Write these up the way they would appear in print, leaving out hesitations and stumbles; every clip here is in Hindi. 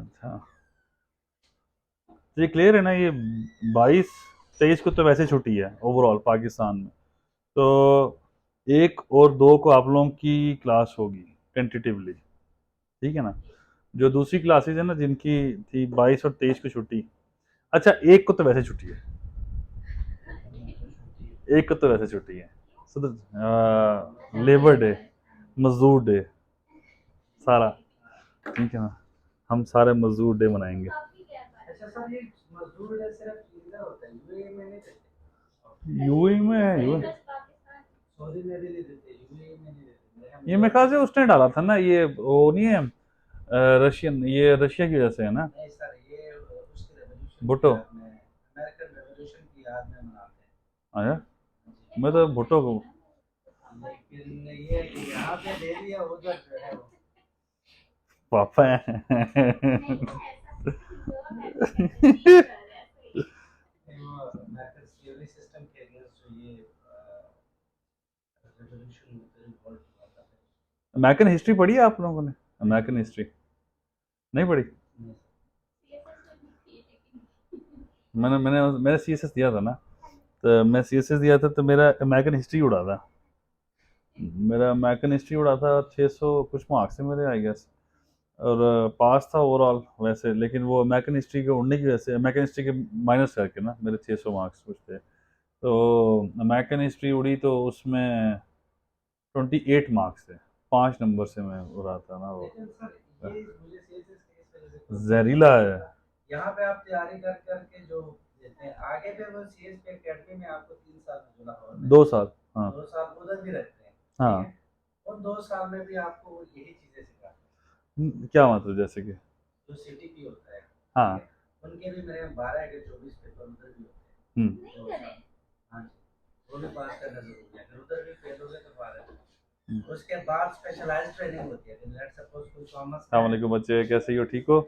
अच्छा, तो ये क्लियर है ना, ये 22-23 को तो वैसे छुट्टी है ओवरऑल पाकिस्तान में। तो 1 और 2 को आप लोगों की क्लास होगी टेंटेटिवली, ठीक है ना। जो दूसरी क्लासेज है ना जिनकी थी 22 और 23 को छुट्टी, अच्छा 1 को तो वैसे छुट्टी है, 1 को तो वैसे छुट्टी है। सो लेबर डे, मजदूर डे, सारा, ठीक है ना, हम सारे मजदूर डे मनाएंगे। अच्छा सर, ये मजदूर डे सिर्फ इधर होता है, यूएई में नहीं देते? यूएई में है, यूएई सऊदी में भी नहीं देते, यूएई में नहीं देते। ये मेरे ख्याल से उसने डाला था ना, ये वो नहीं है रशियन, ये रशिया की वजह से है ना। नहीं सर, ये उसके रेवोल्यूशन भुट्टो में, अमेरिकन रेवोल्यूशन की याद में मनाते हैं। आया, मैं तो भुट्टो को, लेकिन ये है कि यहाँ पे दे दिया, उधर जो है वो पापा है। अमेरिकन हिस्ट्री पढ़ी है आप लोगों ने? अमेरिकन हिस्ट्री नहीं पढ़ी? मैंने मैंने मैंने सीएसएस दिया था ना, तो मैं सीएसएस दिया था तो मेरा अमेरिकन हिस्ट्री उड़ा था, मेरा अमेरिकन हिस्ट्री उड़ा था 600 कुछ मार्क्स है मेरे आई गेस। और पास था ओवरऑल वैसे, लेकिन वो अमेरिकन हिस्ट्री के उड़ने की वजह से, अमेरिकन हिस्ट्री के माइनस करके ना मेरे 600 मार्क्स कुछ थे, तो अमेरिकन हिस्ट्री उड़ी तो उसमें 28 मार्क्स थे, 5 नंबर से मैं उड़ा था ना वो। जहरीला है। यहाँ पे आप तैयारी कर करके जो देते हैं, आगे पे वो सीएस पे एकेडमी में आपको 3 साल में जुड़ा हुआ है, 2 साल, हाँ 2 साल उधर भी रहते हैं, हाँ, ठीक है? और 2 साल में भी आपको यही चीजें सिखाते हैं। क्या मतलब जैसे कि जो सीटीपी होता है, हाँ, उनके भी मेरे 12 के 24 पेपर उधर भी होते हैं। हाँ जी, वो भी पास करना जरूरी है, अगर उधर भी फेल हो गए तो फायदा। उसके बाद स्पेशलाइज्ड ट्रेनिंग होती है, लेट्स सपोज कोई कॉमर्स, अस्सलाम वालेकुम बच्चे, कैसे हो, ठीक हो?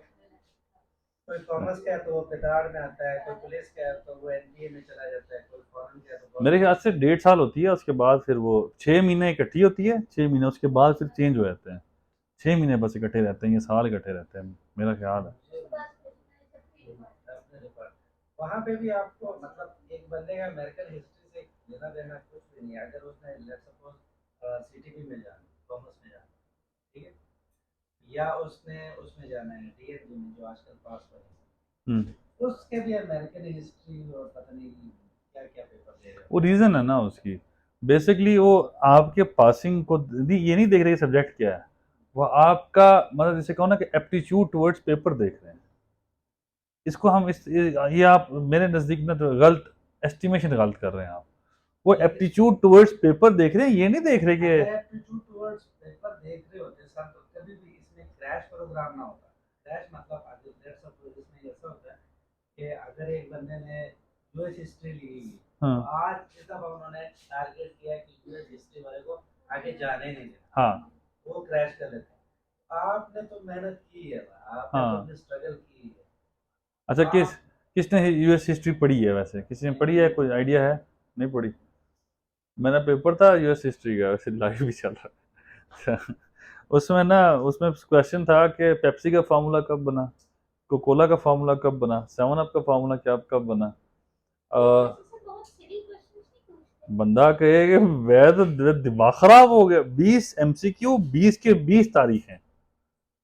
कोई कॉमर्स का है तो वो पिटाड़ में आता है, कोई पुलिस का है तो वो एनडीए में चला जाता है, कोई फॉरेन का है तो मेरे ख्याल से 1.5 साल होती है, उसके बाद फिर वो 6 महीने इकट्ठी होती है, 6 महीने उसके बाद फिर चेंज हो जाते हैं। 6 महीने बस इकट्ठे रहते हैं, ये साल इकट्ठे रहते हैं, मेरा ख्याल है। वहाँ पे भी आपको मतलब एक बंदे का अमेरिकन हिस्ट्री से लेना देना कुछ भी नहीं है, अगर उसने लेट्स सपोज सीटीपी में जाना, कॉमर्स में जाना, ठीक है, या उसने उसमें जाना है डीएमजी में जो आजकल पास हो रहे हैं, उसके भी अमेरिकन हिस्ट्री और पता नहीं क्या क्या पेपर दे रहे हैं। वो रीजन है ना उसकी, बेसिकली वो आपके पासिंग को ये नहीं देख रहे सब्जेक्ट क्या है, वो आपका मतलब जैसे कहो ना कि एप्टीट्यूड टुवर्ड्स पेपर देख रहे हैं। इसको हम ये आप मेरे नज़दीक में तो गलत एस्टिमेशन गलत कर रहे हैं आप। वो एप्टीट्यूड टुवर्ड्स पेपर देख रहे हैं, ये नहीं देख रहे कि एप्टीट्यूड टुवर्ड्स पेपर देख रहे होते सर तो कभी भी इसमें क्रैश प्रोग्राम ना होता। क्रैश मतलब लेट्स सपोज इसमें ऐसा होता है कि अगर एक बंदे ने यूएस हिस्ट्री ली, हाँ, तो आज जिस दफा उन्होंने टारगेट किया कि यूएस हिस्ट्री वाले को आगे जाने नहीं देना, हाँ, वो क्रैश कर लेते हैं। आपने तो मेहनत की है, आपने हाँ, तो स्ट्रगल की है। अच्छा, किसने यूएस हिस्ट्री पढ़ी है वैसे, किसी ने पढ़ी है, कोई आइडिया है? नहीं पढ़ी। मेरा पेपर था यूएस हिस्ट्री का, वैसे लाइव भी चल रहा है। उसमें ना, उसमें क्वेश्चन था कि पेप्सी का फार्मूला कब बना, कोकोला का फार्मूला कब बना, 7 अप का फार्मूला क्या कब बना। बंदा कहे कि मैं तो दिमाग खराब हो गया, 20 एमसीक्यू, 20 के 20 तारीख हैं,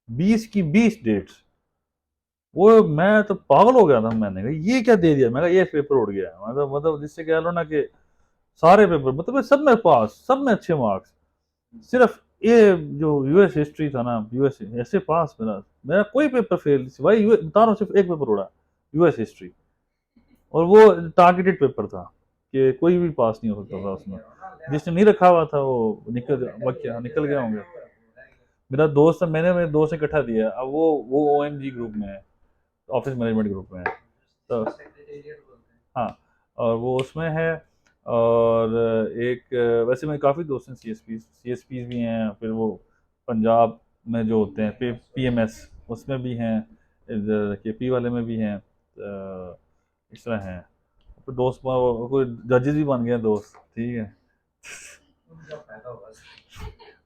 20 की 20 डेट्स, वो मैं तो पागल हो गया था। मैंने कहा ये क्या दे दिया, मैं कहा ये पेपर उड़ गया, मतलब जिससे कह लो ना कि सारे पेपर मतलब सब में पास, सब में अच्छे मार्क्स, सिर्फ ये जो यूएस हिस्ट्री था ना, यूएस ऐसे पास, मेरा मेरा कोई पेपर फेल सिवाय यूएस बता रहा हूँ, सिर्फ एक पेपर उड़ा, यूएस हिस्ट्री, और वो टारगेटेड पेपर था कि कोई भी पास नहीं हो सकता था उसमें, जिसने नहीं रखा हुआ था वो निकल गया होंगे। मेरा दोस्त है, मैंने मेरे दोस्त ने इकट्ठा दिया, अब वो ओएमजी ग्रुप में है, ऑफिस मैनेजमेंट ग्रुप में है, तो हाँ, और वो उसमें है। और एक वैसे मैं काफ़ी दोस्त हैं सीएसपी भी हैं, फिर वो पंजाब में जो होते हैं पीएमएस उसमें भी हैं, इधर केपी वाले में भी हैं, इस तरह हैं। तो दोस्त कोई जजेस भी बन गए दोस्त, ठीक है।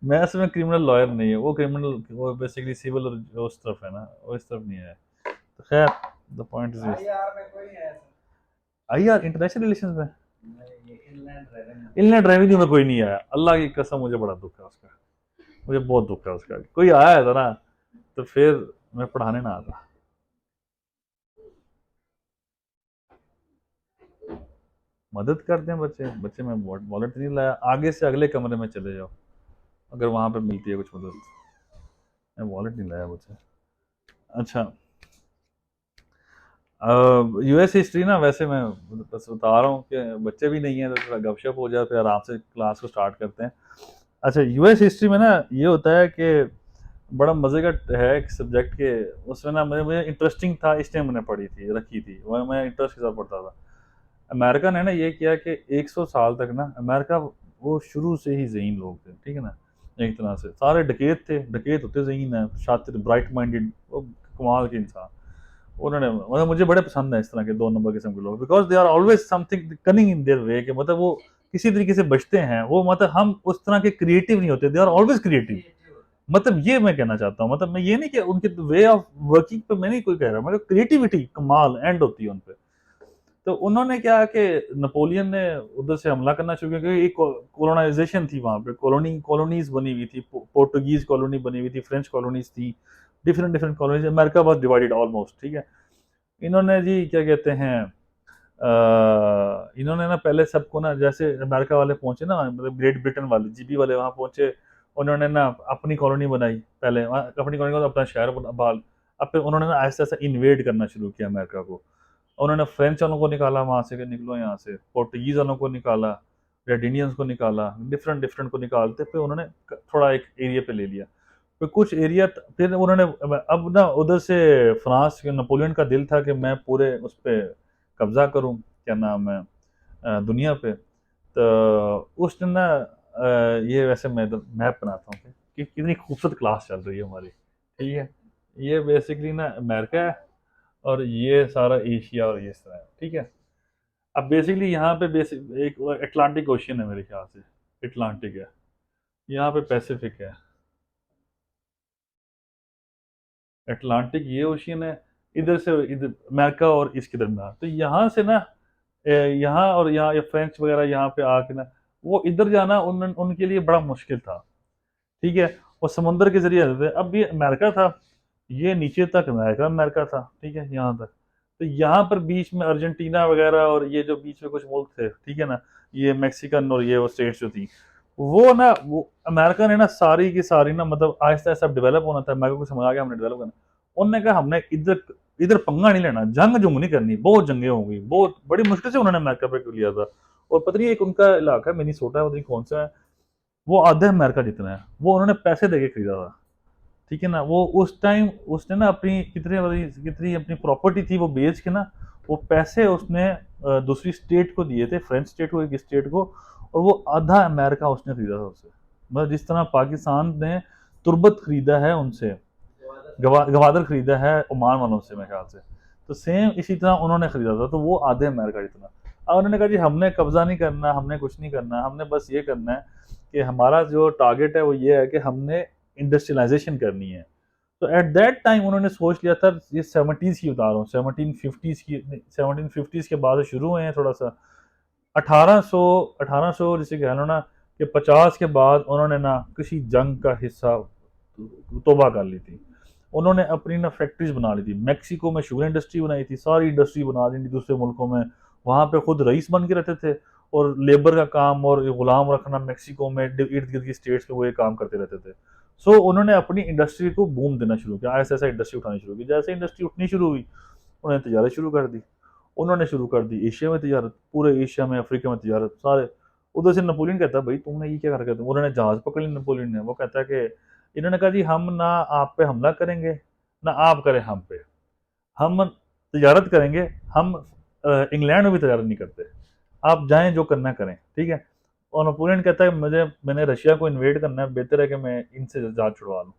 मैथ्स में क्रिमिनल लॉयर नहीं है, वो क्रिमिनल वो बेसिकली सिविल और उस तरफ है ना, वो इस तरफ नहीं है। तो खैर, the point is I R में कोई नहीं है ऐसा। आई यार इंटरनेशनल रिलेशन में, नहीं, ये इनलैंड रेवेन्यू। इनलैंड रेवेन्यू में कोई नहीं आया, अल्लाह की कसम मुझे बड़ा दुख है उसका, मुझे बहुत दुख है उसका। कोई आया था ना तो फिर मैं पढ़ाने ना आता। मदद करते हैं बच्चे, बच्चे में वॉलेट नहीं लाया, आगे से अगले कमरे में चले जाओ अगर वहां पे मिलती है कुछ मदद। मैं वॉलेट नहीं लाया बच्चे। अच्छा, यूएस हिस्ट्री ना, वैसे मैं बस बता रहा हूँ कि बच्चे भी नहीं है तो थोड़ा गपशप हो जाए, फिर आराम से क्लास को स्टार्ट करते हैं। अच्छा, यूएस हिस्ट्री में ना ये होता है कि बड़ा मजे का है एक सब्जेक्ट के, उसमें ना मुझे मुझे इंटरेस्टिंग था इसलिए मैंने पढ़ी थी, रखी थी, वो मैं इंटरेस्ट के साथ पढ़ता था। अमेरिका ने ना ये किया कि 100 साल तक ना अमेरिका, वो शुरू से ही ज़हीन लोग थे, ठीक है ना, एक तरह से सारे डकैत थे, डकैत होते ज़हीन है, शातिर, ब्राइट माइंडेड, कमाल के इंसान। उन्होंने मतलब मुझे बड़े पसंद है इस तरह के 2 नंबर किस्म के लोग, because they are always something cunning in their way, कि मतलब वो किसी तरीके से बचते हैं, वो मतलब हम उस तरह के क्रिएटिव नहीं होते, they are always creative. Creative होता मतलब ये मैं कहना चाहता हूँ, मतलब मैं ये नहीं कि उनके वे ऑफ वर्किंग पे मैं नहीं कोई कह रहा, मतलब क्रिएटिविटी कमाल एंड होती है उन पे। तो उन्होंने क्या कि नेपोलियन ने उधर से हमला करना शुरू किया, क्योंकि एक कोलोनाइजेशन थी वहां पे, कॉलोनीज बनी हुई थी, पोर्टुगीज कॉलोनी बनी हुई थी, फ्रेंच कॉलोनीज थी, different different colonies, America was divided almost, ठीक है। इन्होंने जी क्या कहते हैं, इन्होंने ना पहले सबको ना, जैसे अमेरिका वाले पहुंचे ना, मतलब ग्रेट ब्रिटेन वाले जीबी वाले वहां पहुंचे, उन्होंने ना अपनी कॉलोनी बनाई पहले, अपनी कॉलोनी को अपना शहर बाल, अब फिर उन्होंने ना ऐसा ऐसा इन्वेड करना शुरू किया अमेरिका को। उन्होंने फ्रेंच वालों को निकाला वहां से कि निकलो यहाँ से, पोर्टुगीज वालों को निकाला, रेड इंडियंस को निकाला, डिफरेंट डिफरेंट को निकालते फिर उन्होंने थोड़ा एक एरिया पे ले लिया। फिर कुछ एरिया, फिर उन्होंने, अब ना उधर से फ्रांस के नेपोलियन का दिल था कि मैं पूरे उस पर कब्जा करूं, क्या नाम है, दुनिया पे। तो उस दिन ना ये वैसे मैं तो मैप बनाता हूँ कि कितनी खूबसूरत क्लास चल रही है हमारी, ठीक है। ये बेसिकली ना अमेरिका है, और ये सारा एशिया और ये सारा है, ठीक है। अब बेसिकली यहाँ पे बेसिक एक अटलांटिक ओशियन है मेरे ख्याल से, अटलांटिक है, यहाँ पे पैसिफिक है, अटलांटिक ये ओशियन है, इधर से इधर अमेरिका और इसके दरमियान, तो यहाँ से ना यहाँ और यहाँ ये फ्रेंच वगैरह यहाँ पे आके ना, वो इधर जाना उनके लिए बड़ा मुश्किल था, ठीक है। वो समुंदर के जरिए आते थे, अब ये अमेरिका था, ये नीचे तक अमेरिका अमेरिका था, ठीक है, यहाँ तक। तो यहाँ पर बीच में अर्जेंटीना वगैरह और ये जो बीच में कुछ मुल्क थे, ठीक है ना, ये मैक्सिकन और ये वो स्टेट्स जो थी, वो ना वो अमेरिका ने ना सारी की सारी ना, मतलब आहिस्ता आहिस्ता डेवलप होना था, अमेरिका को समझ आ गया हमने डेवलप करना। उन्होंने कहा हमने इधर इधर पंगा नहीं लेना, जंग जुंग नहीं करनी, बहुत जंगें होंगी, बहुत बड़ी मुश्किल से उन्होंने अमेरिका पे लिया था। और पता नहीं एक उनका इलाका है मिनीसोटा, पता नहीं कौन सा है, वो आधे अमेरिका जितना है, वो उन्होंने पैसे देके खरीदा था, ठीक है ना। वो उस टाइम उसने ना अपनी कितनी अपनी प्रॉपर्टी थी वो बेच के ना, वो पैसे उसने दूसरी स्टेट को दिए थे, फ्रेंच स्टेट को, एक स्टेट को, और वो आधा अमेरिका उसने खरीदा था उससे। मतलब जिस तरह पाकिस्तान ने तुर्बत खरीदा है उनसे, गवादर खरीदा है ओमान वालों से मेरे ख्याल से, तो सेम इसी तरह उन्होंने खरीदा था, तो वो आधे अमेरिका जितना। अब उन्होंने कहा जी हमने कब्जा नहीं करना, हमने कुछ नहीं करना, हमने बस ये करना है कि हमारा जो टारगेट है वो ये है कि हमने इंडस्ट्रियलाइजेशन करनी है। तो एट दैट टाइम उन्होंने सोच लिया था, ये 70s की बता रहा हूँ, 1750s की, 1750s के बाद शुरू हुए हैं थोड़ा सा, 1800 जैसे कह लो ना, कि 50 के बाद उन्होंने ना किसी जंग का हिस्सा तोबा कर ली थी। उन्होंने अपनी ना फैक्ट्रीज बना ली थी, मैक्सिको में शुगर इंडस्ट्री बनाई थी, सारी इंडस्ट्री बना दी थी दूसरे मुल्कों में, वहाँ पे खुद रईस बन के रहते थे, और लेबर का काम और गुलाम रखना मैक्सिको में इर्द गिर्द की स्टेट्स के वो ये काम करते रहते थे। सो उन्होंने अपनी इंडस्ट्री को बूम देना शुरू किया, ऐसा ऐसा इंडस्ट्री उठानी शुरू की, जैसे इंडस्ट्री उठनी शुरू हुई उन्होंने तजारत शुरू कर दी। उन्होंने शुरू कर दी एशिया में तजारत, पूरे एशिया में, अफ्रीका में तजारत, सारे। उधर से नेपोलियन कहता है भाई तुमने ये क्या कर तुम, उन्होंने जहाज पकड़ ली नेपोलियन ने, वो कहता है कि इन्होंने कहा जी हम ना आप पे हमला करेंगे, ना आप करें हम पे, हम तजारत करेंगे, हम इंग्लैंड में भी तजारत नहीं करते, आप जाएं जो करना करें, ठीक है। और नेपोलियन कहता है मैंने रशिया को इन्वेड करना है, बेहतर है कि मैं इनसे जहाज छुड़वा लूँ।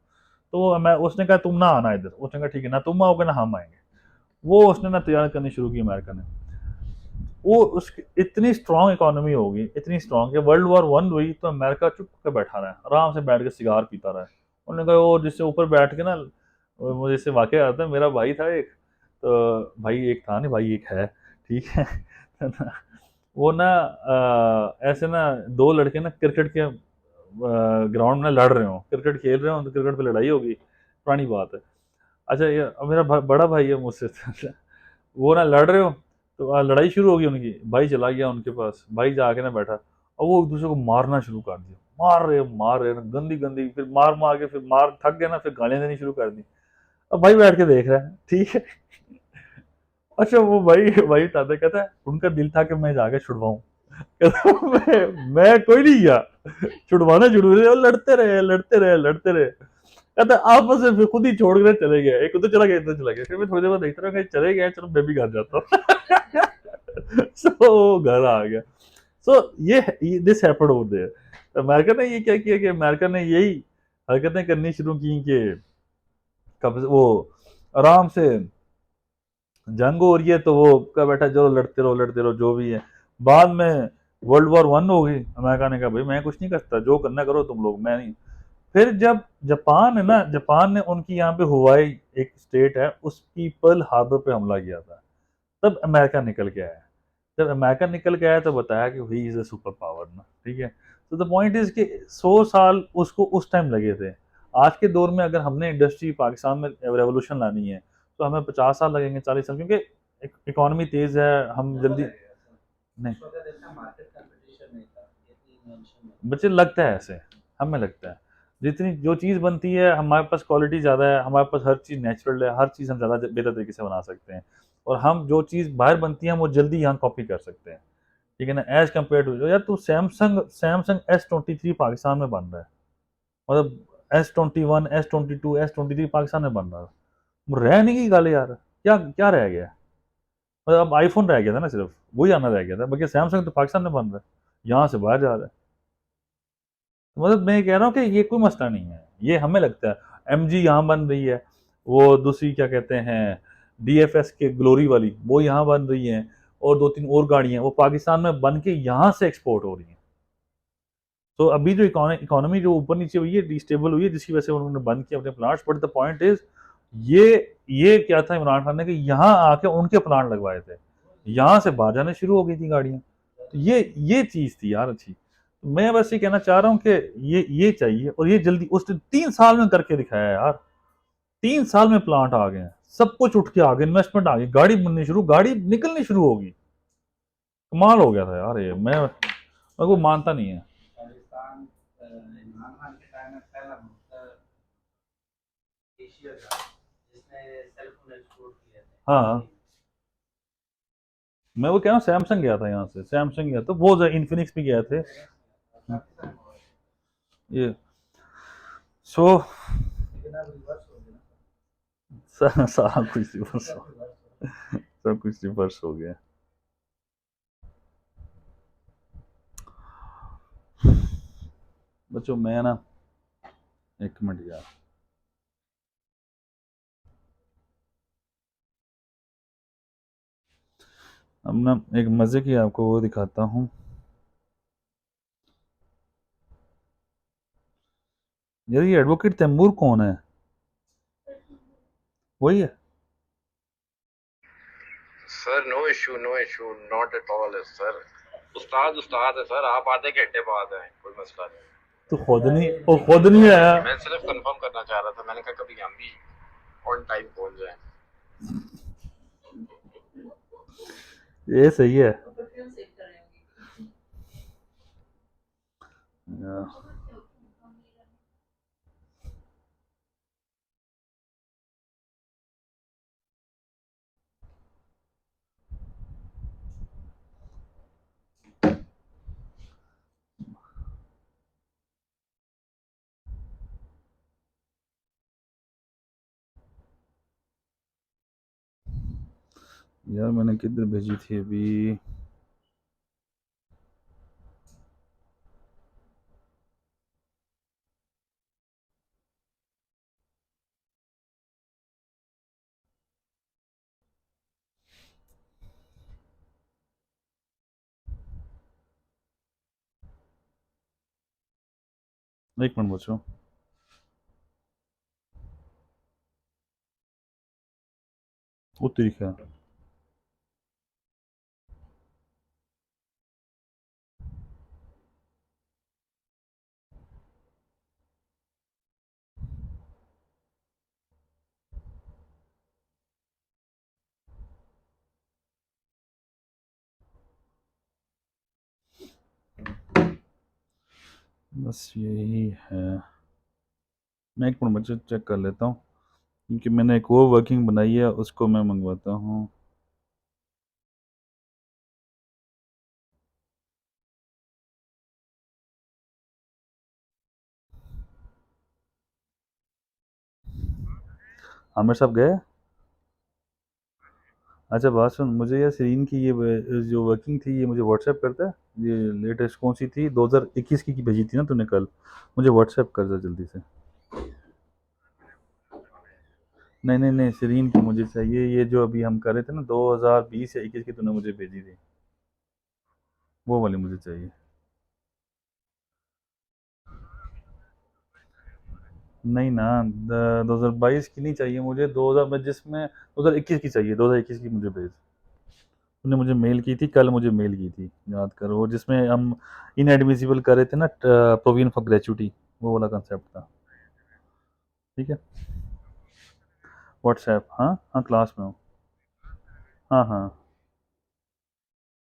तो मैं उसने कहा तुम ना आना इधर, उसने कहा ठीक है, ना तुम आओगे ना हम आएंगे। वो उसने ना तैयार करनी शुरू की अमेरिका ने। वो उसकी इतनी स्ट्रांग इकोनॉमी होगी, इतनी स्ट्रांग कि वर्ल्ड वॉर वन हुई तो अमेरिका चुप के बैठा रहा है, आराम से बैठ के सिगार पीता रहा है। उन्होंने कहा वो जिससे ऊपर बैठ के ना, मुझे इससे वाकया आता है, मेरा भाई था एक, तो भाई एक था नहीं, भाई एक है, ठीक है। तो ना, वो ना ऐसे ना दो लड़के ना क्रिकेट के ग्राउंड में लड़ रहे हो, क्रिकेट खेल रहे हो, तो क्रिकेट पे लड़ाई होगी, पुरानी बात है। अच्छा ये अब मेरा बड़ा भाई है मुझसे, वो ना लड़ रहे हो, तो लड़ाई शुरू होगी उनकी, भाई चला गया उनके पास, भाई जाके ना बैठा और वो एक दूसरे को मारना शुरू कर दिया, मार रहे ना, गंदी गंदी, फिर मार मार के, फिर मार थक गया ना, फिर गालियां देनी शुरू कर दी। अब भाई बैठ के देख रहा है, ठीक है। अच्छा वो भाई भाई ताता कहता है उनका दिल था कि मैं जाके छुड़वाऊं, कहता मैं कोई नहीं गया, छुड़वाना छुड़वा रहे, लड़ते रहे। कहता आपस में फिर खुद ही छोड़ कर चले गए, एक उधर चला गया, इधर चला गया, फिर मैं थोड़ी देर बाद देखता रहा, चले गए, चलो मैं भी घर जाता हूँ। सो घर आ गया। सो ये this happened over there. America ने ये क्या किया कि अमेरिका ने यही हरकतें करनी शुरू की कि कब वो आराम से जंग हो रही है तो वो क्या बैठा, चलो लड़ते रहो जो भी है। बाद में वर्ल्ड वॉर वन हो गई, अमेरिका ने कहा भाई मैं कुछ नहीं करता, जो करना करो तुम लोग, मैं नहीं। फिर जब जापान है ना, जापान ने उनकी यहाँ पे हुआई एक स्टेट है, उसकी पर्ल हार्बर पे हमला किया था, तब अमेरिका निकल के आया। जब अमेरिका निकल के आया तो बताया कि he is a super power ना, ठीक है। तो द पॉइंट इज कि 100 साल उसको उस टाइम लगे थे। आज के दौर में अगर हमने इंडस्ट्री पाकिस्तान में रेवोल्यूशन लानी है तो हमें 50 साल लगेंगे, 40 साल, क्योंकि इकोनॉमी तेज है, हम जल्दी नहीं। उस वक्त इतना मार्केट कंपटीशन नहीं था, इतनी इन्वेंशन नहीं बच्चे लगता है ऐसे, हमें लगता है जितनी जो चीज़ बनती है हमारे पास क्वालिटी ज़्यादा है, हमारे पास हर चीज़ नेचुरल है, हर चीज़ हम ज़्यादा बेहतर तरीके से बना सकते हैं, और हम जो चीज़ बाहर बनती है हम वो जल्दी यहाँ कॉपी कर सकते हैं, ठीक है ना। एज कम्पेयर टू यार, तू सैमसंग सैमसंग S23 पाकिस्तान में बन रहा है, मतलब S21 S22 S23 पाकिस्तान में बन रहा है, वो रह नहीं गई गल यार, क्या क्या रह गया। मतलब अब आईफोन रह गया था ना, सिर्फ वही आना रह गया था, बाकी सैमसंग तो पाकिस्तान में बन रहा है, यहाँ से बाहर जा रहा है। तो मतलब मैं कह रहा हूँ कि ये कोई मसला नहीं है, ये हमें लगता है। MG यहाँ बन रही है, वो दूसरी क्या कहते हैं DFS के ग्लोरी वाली, वो यहाँ बन रही है, और दो तीन और गाड़ियाँ वो पाकिस्तान में बन के यहाँ से एक्सपोर्ट हो रही हैं। तो अभी जो इकोनॉमी जो ऊपर नीचे हुई है, डिस्टेबल हुई है, जिसकी वजह से उन्होंने बंद किया अपने plants, but the point is ये ये क्या था इमरान खान ने कि यहाँ आके उनके प्लांट लगवाए थे, यहाँ से बाहर जाने शुरू हो गई थी गाड़ियाँ। तो ये चीज थी यार अच्छी। तो मैं बस ये कहना चाह रहा हूँ कि ये चाहिए, और ये जल्दी उसने 3 साल में करके दिखाया यार, 3 साल में प्लांट आ गए हैं, सब कुछ उठ के आ गए, इन्वेस्टमेंट आ गई, गाड़ी बननी शुरू, गाड़ी निकलनी शुरू होगी। कमाल हो गया था यार, ये मैं को मानता नहीं है। पाकिस्तान इमरान खान के टाइम में पहला मुल्क एशिया का जिसने सेल फोन एक्सपोर्ट किए थे। हाँ मैं वो कह रहा हूँ, सैमसंग गया था यहाँ से, सैमसंग गया था, वो इन्फिनिक्स भी गए थे। काफी टाइम हो गया, ये सो लेकिन अब रिवर्स हो गया ना, सारा कुछ रिवर्स सब हो, रिवर्स हो सब कुछ रिवर्स हो गया। बच्चों मैं ना, एक मिनट यार, अब ना एक मजे की आपको वो दिखाता हूँ। यार ये एडवोकेट तैमूर कौन है, वही है? Sir no issue not at all sir. उस्ताद है सर, आप आधे घंटे बाद आए, कोई मसला नहीं। तो खुद नहीं, वो खुद नहीं आया। मैं सिर्फ कंफर्म करना चाह रहा था, मैंने कहा कभी हम भी ऑन टाइम पहुंच जाए। ये सही है यार। यार मैंने किधर भेजी थी अभी, एक मिनट बच्चों, वो तरीका है। बस यही है। मैं एक मिनट बच्चों चेक कर लेता हूँ, क्योंकि मैंने एक और वर्किंग बनाई है, उसको मैं मंगवाता हूँ। आमिर साहब गए? अच्छा बात सुन, मुझे ये सीरीन की ये जो वर्किंग थी, ये मुझे व्हाट्सएप करता है। ये लेटेस्ट कौन सी थी, 2021 की भेजी थी ना तूने कल, मुझे व्हाट्सएप कर दे जल्दी से। नहीं नहीं नहीं, सीरीन की मुझे चाहिए, ये जो अभी हम कर रहे थे ना 2020 या 21 की, तूने मुझे भेजी थी, वो वाली मुझे चाहिए। नहीं ना, 2022 की नहीं चाहिए मुझे, 2000 में जिसमें 2021 की चाहिए, 2021 की मुझे भेज। तूने मुझे मेल की थी कल, मुझे मेल की थी, याद करो, वो जिसमें हम इनएडमिसिबल कर रहे थे ना, प्रोविजन फॉर ग्रेचुटी, वो वाला कंसेप्ट था। ठीक है, व्हाट्सएप, हाँ हाँ क्लास में हूँ। हाँ हाँ,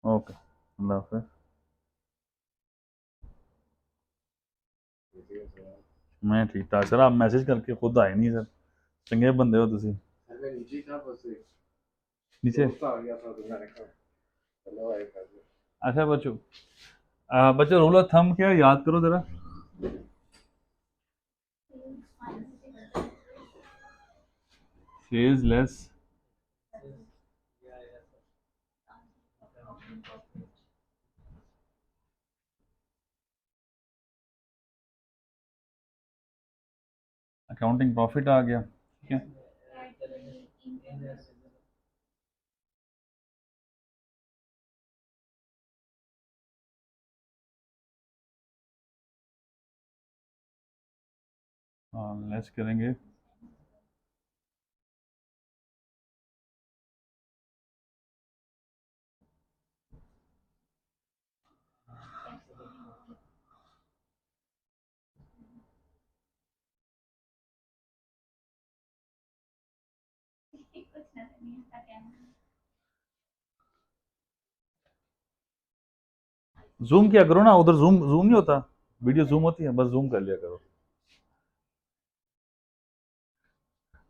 ओके, अल्लाह हाफिज़। मैं ठीक ठाक सर, आप मैसेज करके खुद आए नहीं सर, चंगे बंदे हो तुसी। नीचे अच्छा बच्चों, बच्चों रूल ऑफ थंब क्या है, याद करो जरा। सेल्स लेस अकाउंटिंग प्रॉफिट आ गया, ठीक है। हाँ लेस करेंगे, जूम किया करो ना, उधर जूम जूम नहीं होता, वीडियो जूम होती है, बस जूम कर लिया करो।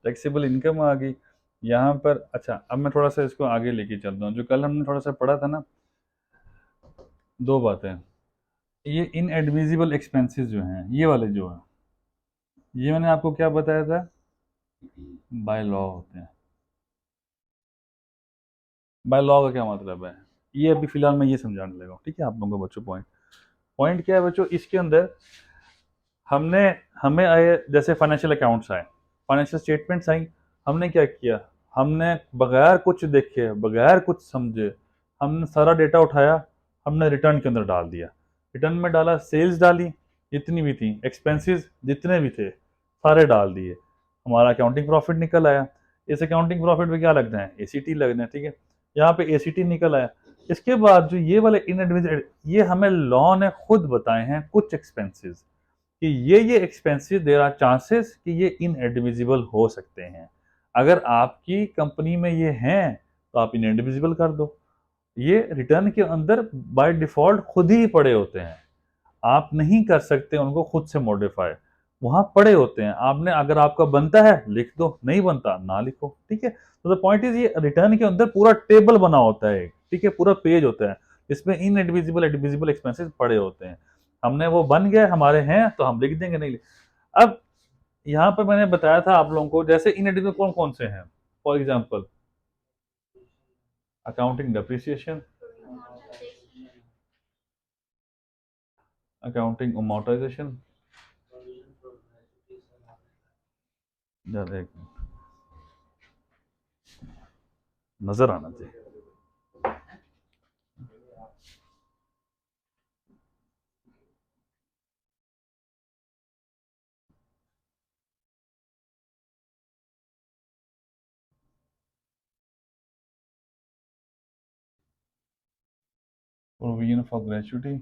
टैक्सेबल इनकम आ गई यहाँ पर। अच्छा अब मैं थोड़ा सा इसको आगे लेके चलता हूँ, जो कल हमने थोड़ा सा पढ़ा था ना, दो बातें। ये इनएडमिसिबल एक्सपेंसेस जो हैं, ये वाले जो हैं, ये मैंने आपको क्या बताया था, बाय लॉ होते हैं। बाय लॉ का क्या मतलब है, ये अभी फिलहाल मैं ये समझाने लगा हूँ, ठीक है आप लोगों को बच्चों। पॉइंट पॉइंट क्या है बच्चों, इसके अंदर हमने हमें आए जैसे फाइनेंशियल अकाउंट्स आए, फाइनेंशियल स्टेटमेंट्स आई, हमने क्या किया, हमने बगैर कुछ देखे, बगैर कुछ समझे, हमने सारा डेटा उठाया, हमने रिटर्न के अंदर डाल दिया। रिटर्न में डाला, सेल्स डाली जितनी भी थी, एक्सपेंसेस जितने भी थे सारे डाल दिए, हमारा अकाउंटिंग प्रॉफिट निकल आया। इस अकाउंटिंग प्रॉफिट में क्या लगना है, एसीटी लगना है, ठीक है। यहाँ पे एसीटी निकल आया। इसके बाद जो ये वाले इन, ये हमें लॉ ने खुद बताए हैं कुछ एक्सपेंसेस, कि ये एक्सपेंसेस देयर आर चांसेस कि ये इनएडमिसिबल हो सकते हैं। अगर आपकी कंपनी में ये हैं तो आप इनएडमिसिबल कर दो। ये रिटर्न के अंदर बाय डिफॉल्ट खुद ही पड़े होते हैं, आप नहीं कर सकते उनको खुद से मॉडिफाई, वहां पड़े होते हैं। आपने अगर आपका बनता है लिख दो, नहीं बनता ना लिखो, ठीक है। तो द पॉइंट इज, ये रिटर्न के अंदर पूरा टेबल बना होता है, ठीक है, पूरा पेज होता है, इसमें इनएडमिसिबल एडमिसिबल एक्सपेंसेस पड़े होते हैं। हमने वो बन गए, हमारे हैं तो हम लिख देंगे, नहीं अब यहाँ पर मैंने बताया था आप लोगों को, जैसे इनएडमिसिबल कौन कौन से हैं, for example accounting depreciation, accounting amortisation, एक नजर आना चाहिए। प्रोविजन फॉर ग्रेचुटी,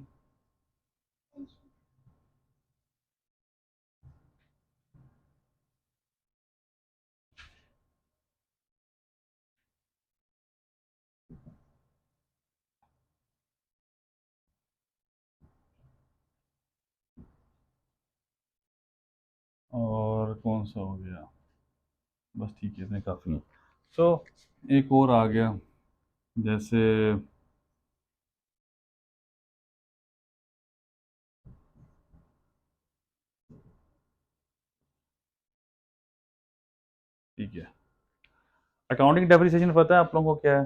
और कौन सा हो गया, बस ठीक है, इतने काफ़ी है। सो एक और आ गया, जैसे ठीक है, अकाउंटिंग डेप्रिसिएशन पता है आप लोगों को क्या है?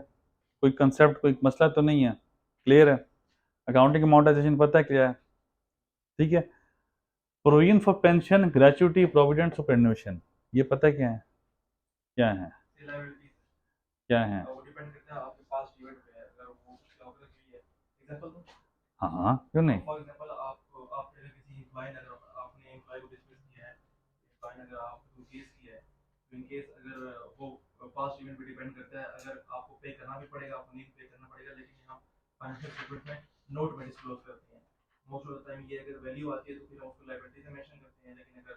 कोई कंसेप्ट, कोई मसला तो नहीं है, क्लियर है? अकाउंटिंग अमाउंटाइजेशन पता है क्या है? ठीक है, provision for pension, gratuity, provident superannuation, ये पता है क्या है? क्या है? क्या है? वो डिपेंड करता है आपके पास इवेंट पे है, अगर वो कुछ ऑर्गेनाइज हुई है। एग्जांपल दूं, हाँ हाँ, क्यों नहीं? फॉर एग्जांपल आपने किसी एम्प्लॉय ने, अगर आपने एम्प्लॉय को डिसमिस किया है, एम्प्लॉय ने अगर आपको केस किया है, तो इन केस अगर वो पास्ट इवेंट पे डिपेंड करता है, अगर आपको पे करना भी पड़ेगा, आपको नहीं पे करना पड़ेगा, लेकिन हम फाइनेंशियल स्टेटमेंट में नोट में डिस्क्लोज करते हैं। मोस्ट ऑफ द टाइम ये अगर वैल्यू आती है तो फिर हम उसको लायबिलिटी से मेंशन करते हैं, लेकिन अगर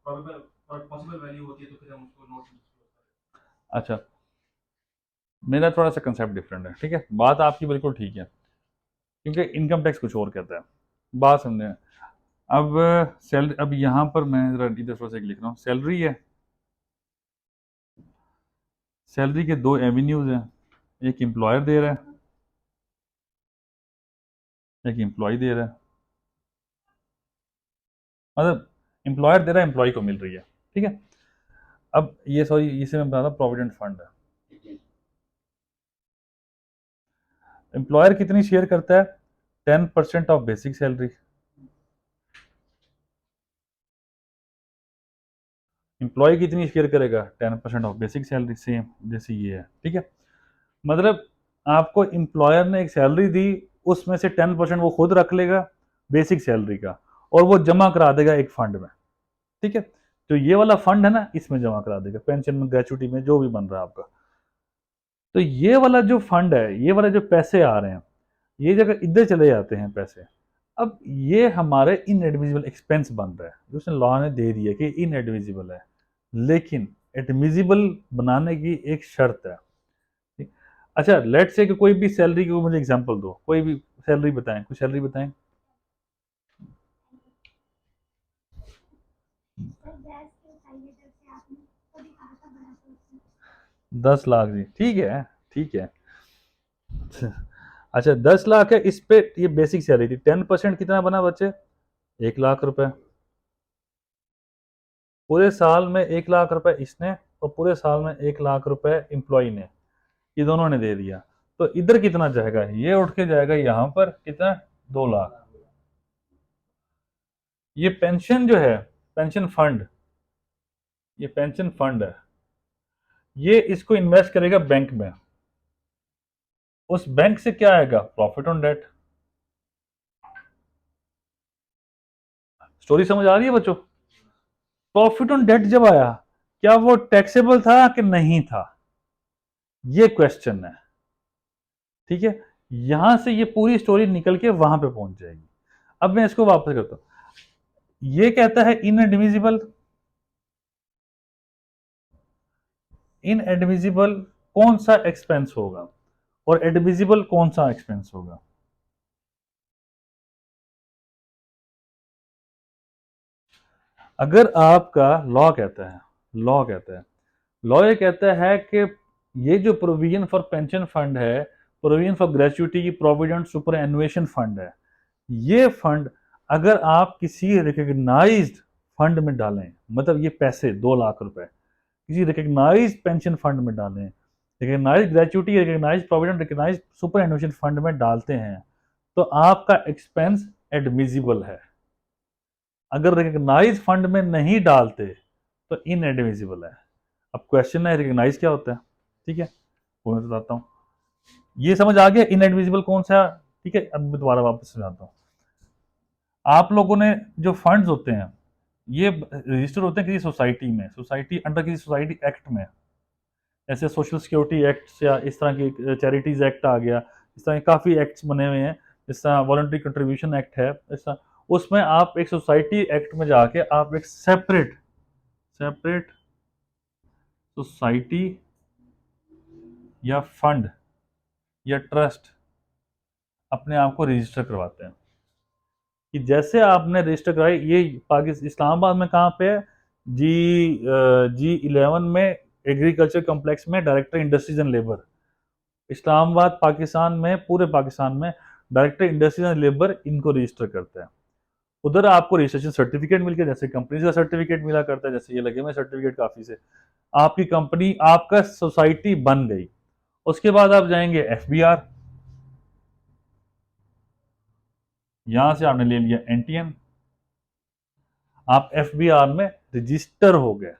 प्रोबेबल और पॉसिबल वैल्यू होती है तो फिर हम उसको नोट में डिस्क्लोज करते हैं। अच्छा, मेरा थोड़ा सा कंसेप्ट डिफरेंट है, ठीक है, बात आपकी बिल्कुल ठीक है, क्योंकि इनकम टैक्स कुछ और कहता है, बात समझे। अब सैलरी, अब यहाँ पर मैं जरा इधर थोड़ा सा एक लिख रहा हूँ, सैलरी है, सैलरी के दो एवेन्यूज हैं, एक एम्प्लॉयर दे रहा है, एक एम्प्लॉय दे रहा है, मतलब एम्प्लॉयर दे रहा है, एम्प्लॉय को मिल रही है, ठीक है। अब ये सॉरी, इसे मैं बता रहा हूँ प्रोविडेंट फंड है। एम्प्लॉयर कितनी शेयर करता है? 10% ऑफ बेसिक सैलरी। एम्प्लॉय कितनी शेयर करेगा? 10% ऑफ बेसिक सैलरी, सेम जैसे ये है, ठीक है। मतलब आपको एम्प्लॉयर ने एक सैलरी दी, उसमें से 10% वो खुद रख लेगा बेसिक सैलरी का, और वो जमा करा देगा एक फंड में, ठीक है। तो ये वाला फंड है ना, इसमें जमा करा देगा, पेंशन में, ग्रेचुटी में, जो भी बन रहा है आपका। तो ये वाला जो फंड है, ये वाले जो पैसे आ रहे हैं, ये जगह इधर चले जाते हैं पैसे। अब ये हमारे इनएडमिजिबल एक्सपेंस बन रहा है, जो उसने लॉ ने दे दिया कि इनएडमिजिबल है, लेकिन एडमिजिबल बनाने की एक शर्त है, ठीक? अच्छा, लेट से कि कोई भी सैलरी की मुझे एग्जांपल दो, कोई भी सैलरी बताएं, कुछ सैलरी बताएं। 10 लाख जी, ठीक है, ठीक है। अच्छा, 10 लाख है, इस पे ये बेसिक सैलरी थी, 10% कितना बना बच्चे? 1 लाख रुपए। पूरे साल में 1 लाख रुपए इसने, और पूरे साल में 1 लाख रुपए एम्प्लॉय ने, ये दोनों ने दे दिया। तो इधर कितना जाएगा? ये उठ के जाएगा यहाँ पर कितना? 2 लाख। ये पेंशन जो है, पेंशन फंड, ये पेंशन फंड है, ये इसको इन्वेस्ट करेगा बैंक में, उस बैंक से क्या आएगा? Profit on date. स्टोरी समझ आ रही है बच्चों? प्रॉफिट ऑन डेट जब आया, क्या वो टैक्सेबल था कि नहीं था? ये क्वेश्चन है, ठीक है। यहां से ये पूरी स्टोरी निकल के वहां पे पहुंच जाएगी। अब मैं इसको वापस करता हूं, ये कहता है इनएडमिजिबल, इनएडमिजिबल कौन सा एक्सपेंस होगा, और एडमिजिबल कौन सा एक्सपेंस होगा? अगर आपका लॉ कहता है, लॉ कहता है, लॉ ये कहता है कि ये जो प्रोविजन फॉर पेंशन फंड है, provision for gratuity, provident superannuation fund है, ये फंड अगर आप किसी रिकग्नाइज्ड फंड में डालें, मतलब ये पैसे 2 लाख रुपए किसी रिकग्नाइज्ड पेंशन फंड में डालें, recognised gratuity, recognised provident, recognised superannuation fund में डालते हैं, तो आपका एक्सपेंस एडमिजिबल है। अगर रिकग्नाइज फंड में नहीं डालते तो इनएडमिजिबल है। अब क्वेश्चन है रिकग्नाइज क्या होता है, ठीक है, वो मैं बताता हूँ। ये समझ आ गया इनएडमिजिबल कौन सा, ठीक है। अब मैं दोबारा वापस समझाता हूँ। आप लोगों ने जो फंड्स होते हैं, ये रजिस्टर होते हैं किसी सोसाइटी में, सोसाइटी अंडर किसी सोसाइटी एक्ट में, जैसे सोशल सिक्योरिटी एक्ट या इस तरह की चैरिटीज एक्ट आ गया, इस तरह काफ़ी एक्ट्स बने हुए हैं, जिस तरह वॉलंटरी कंट्रीब्यूशन एक्ट है, इस तरह उसमें आप एक सोसाइटी एक्ट में जाके आप एक सेपरेट सोसाइटी या फंड या ट्रस्ट अपने आप को रजिस्टर करवाते हैं। कि जैसे आपने रजिस्टर कराई, ये पाकिस्तान इस्लामाबाद में कहाँ पे है, G11 में एग्रीकल्चर कॉम्प्लेक्स में director industries and labour, Islamabad Pakistan में, पूरे पाकिस्तान में डायरेक्टर इंडस्ट्रीज एंड लेबर इनको रजिस्टर करते हैं। उधर आपको रजिस्ट्रेशन सर्टिफिकेट मिल गया, जैसे कंपनी का सर्टिफिकेट मिला करता है, जैसे ये लगे हुए सर्टिफिकेट काफ़ी से, आपकी कंपनी, आपका सोसाइटी बन गई। उसके बाद आप जाएंगे FBR, यहां से आपने ले लिया NTN, आप FBR में रजिस्टर हो गए।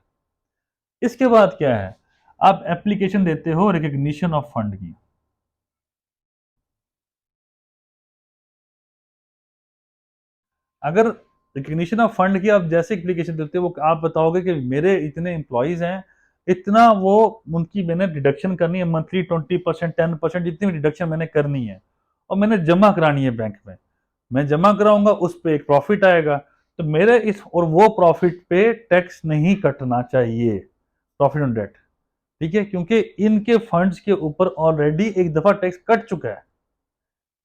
इसके बाद क्या है, आप एप्लीकेशन देते हो रिकग्निशन ऑफ फंड की। अगर रिकग्निशन ऑफ फंड की आप जैसे एप्लीकेशन देते हो, वो आप बताओगे कि मेरे इतने एम्प्लॉयज हैं, इतना वो उनकी मैंने डिडक्शन करनी है मंथली 20%, 10%, जितनी भी डिडक्शन मैंने करनी है, और मैंने जमा करानी है बैंक में, मैं जमा कराऊंगा, उस पर एक प्रॉफिट आएगा, तो मेरे इस और वो प्रॉफिट पे टैक्स नहीं कटना चाहिए, प्रॉफिट ऑन डेट, ठीक है, क्योंकि इनके फंड्स के ऊपर ऑलरेडी एक दफा टैक्स कट चुका है।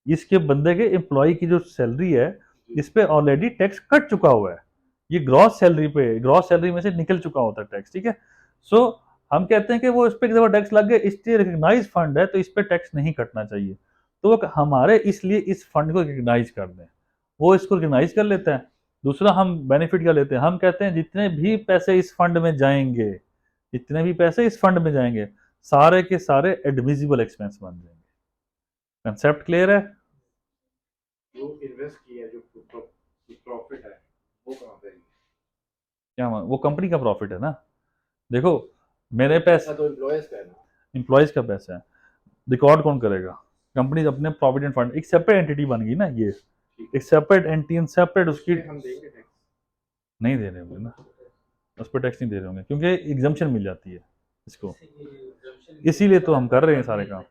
इसके बंदे के एम्प्लॉय की जो सैलरी है, इस पे ऑलरेडी टैक्स कट चुका हुआ है, ये ग्रॉस सैलरी पे, ग्रॉस सैलरी में से निकल चुका होता है टैक्स, ठीक है। सो हम कहते हैं कि वो इस पे एक दफा टैक्स लग गया, इसलिए रिकग्नाइज फंड है, तो इस पे टैक्स नहीं कटना चाहिए, तो वो हमारे इसलिए इस फंड को रिकग्नाइज कर दें, वो इसको रिकग्नाइज कर लेता है। दूसरा हम बेनिफिट क्या लेते हैं, हम कहते हैं जितने भी पैसे इस फंड में जाएंगे, जितने भी पैसे इस फंड में जाएंगे, सारे के सारे एडमिजिबल एक्सपेंस बन जाएंगे। कंसेप्ट क्लियर है? जो इन्वेस्ट किया, जो प्रॉफिट है, वो कहाँ पे है? क्या वो कंपनी का प्रॉफिट है ना। देखो मेरे पैसे, तो एम्प्लॉयज का है ना, एम्प्लॉयज का पैसा है, रिकॉर्ड कौन करेगा, कंपनी अपने प्रोविडेंट फंड, एक सेपरेट एंटिटी बन गई ना, ये एक सेपरेट एंटिटी, सेपरेट उसकी हम देंगे टैक्स, नहीं दे रहे होंगे ना, उस पर टैक्स नहीं दे रहे होंगे, क्योंकि एग्जम्पशन मिल जाती है इसको, इसीलिए तो हम कर रहे हैं सारे काम।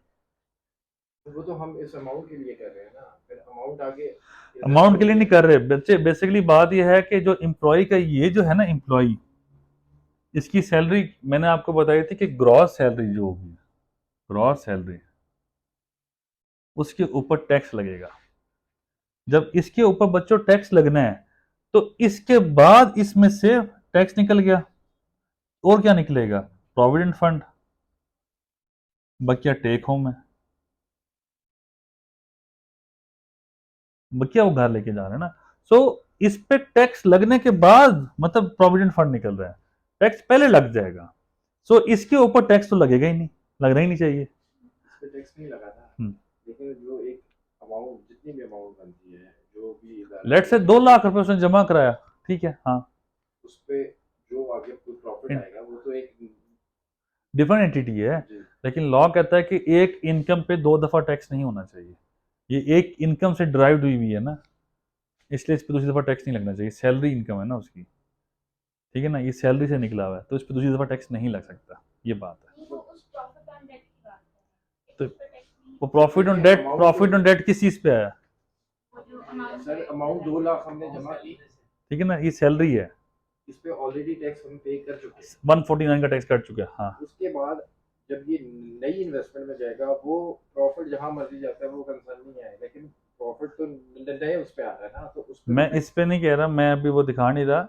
वो तो हम इस अमाउंट के लिए कर रहे हैं ना, फिर अमाउंट आगे अमाउंट के लिए नहीं कर रहे बच्चे, बेसिकली बात यह है कि जो एम्प्लॉय का ये जो है ना एम्प्लॉय, इसकी सैलरी मैंने आपको बताई थी कि ग्रॉस सैलरी जो होगी, ग्रॉस सैलरी, उसके ऊपर टैक्स लगेगा। जब इसके ऊपर बच्चों टैक्स लगना है, तो इसके बाद इसमें से टैक्स निकल गया, और क्या निकलेगा, प्रोविडेंट फंड, बकिया टेक होम है, बकिया वो घर लेके जा रहे हैं ना। सो इस पे टैक्स लगने के बाद मतलब प्रोविडेंट फंड निकल रहा है, टैक्स पहले लग जाएगा, सो इसके ऊपर टैक्स तो लगेगा ही नहीं, लगना ही नहीं चाहिए। इस पे टैक्स नहीं लगा था, लेकिन जो एक अमाउंट, जितनी भी अमाउंट बनती है, जो भी लेट से 2 लाख रुपए उसने जमा कराया, ठीक है, हाँ, उस पे जो आगे कोई प्रॉफिट आएगा, वो तो एक डिफरेंट एंटिटी है, लेकिन लॉ कहता है कि एक इनकम पे 2 दफा टैक्स नहीं होना चाहिए, ये एक इनकम से ड्राइव हुई हुई है ना, इसलिए इस पर दूसरी दफा टैक्स नहीं लगना चाहिए, सैलरी इनकम है ना उसकी, ठीक है ना, ये सैलरी से निकला हुआ है, तो इस पर दूसरी दफा टैक्स नहीं लग सकता, ये बात है। तो वो प्रॉफिट ऑन डेट किस चीज पे आया, सर अमाउंट 2 लाख हमने जमा की, ठीक है ना, ये सैलरी है, इस पे ऑलरेडी टैक्स हम पे कर चुके हैं, 149 का टैक्स कट चुका है, हाँ। उसके बाद जब ये नई इन्वेस्टमेंट में जाएगा, वो प्रॉफिट जहां मर्जी जाता है, वो कंसर्न नहीं है, लेकिन प्रॉफिट तो नए उस पे आ रहा है ना, तो उस पे मैं इस पे नहीं कह रहा, मैं अभी वो दिखा नहीं रहा,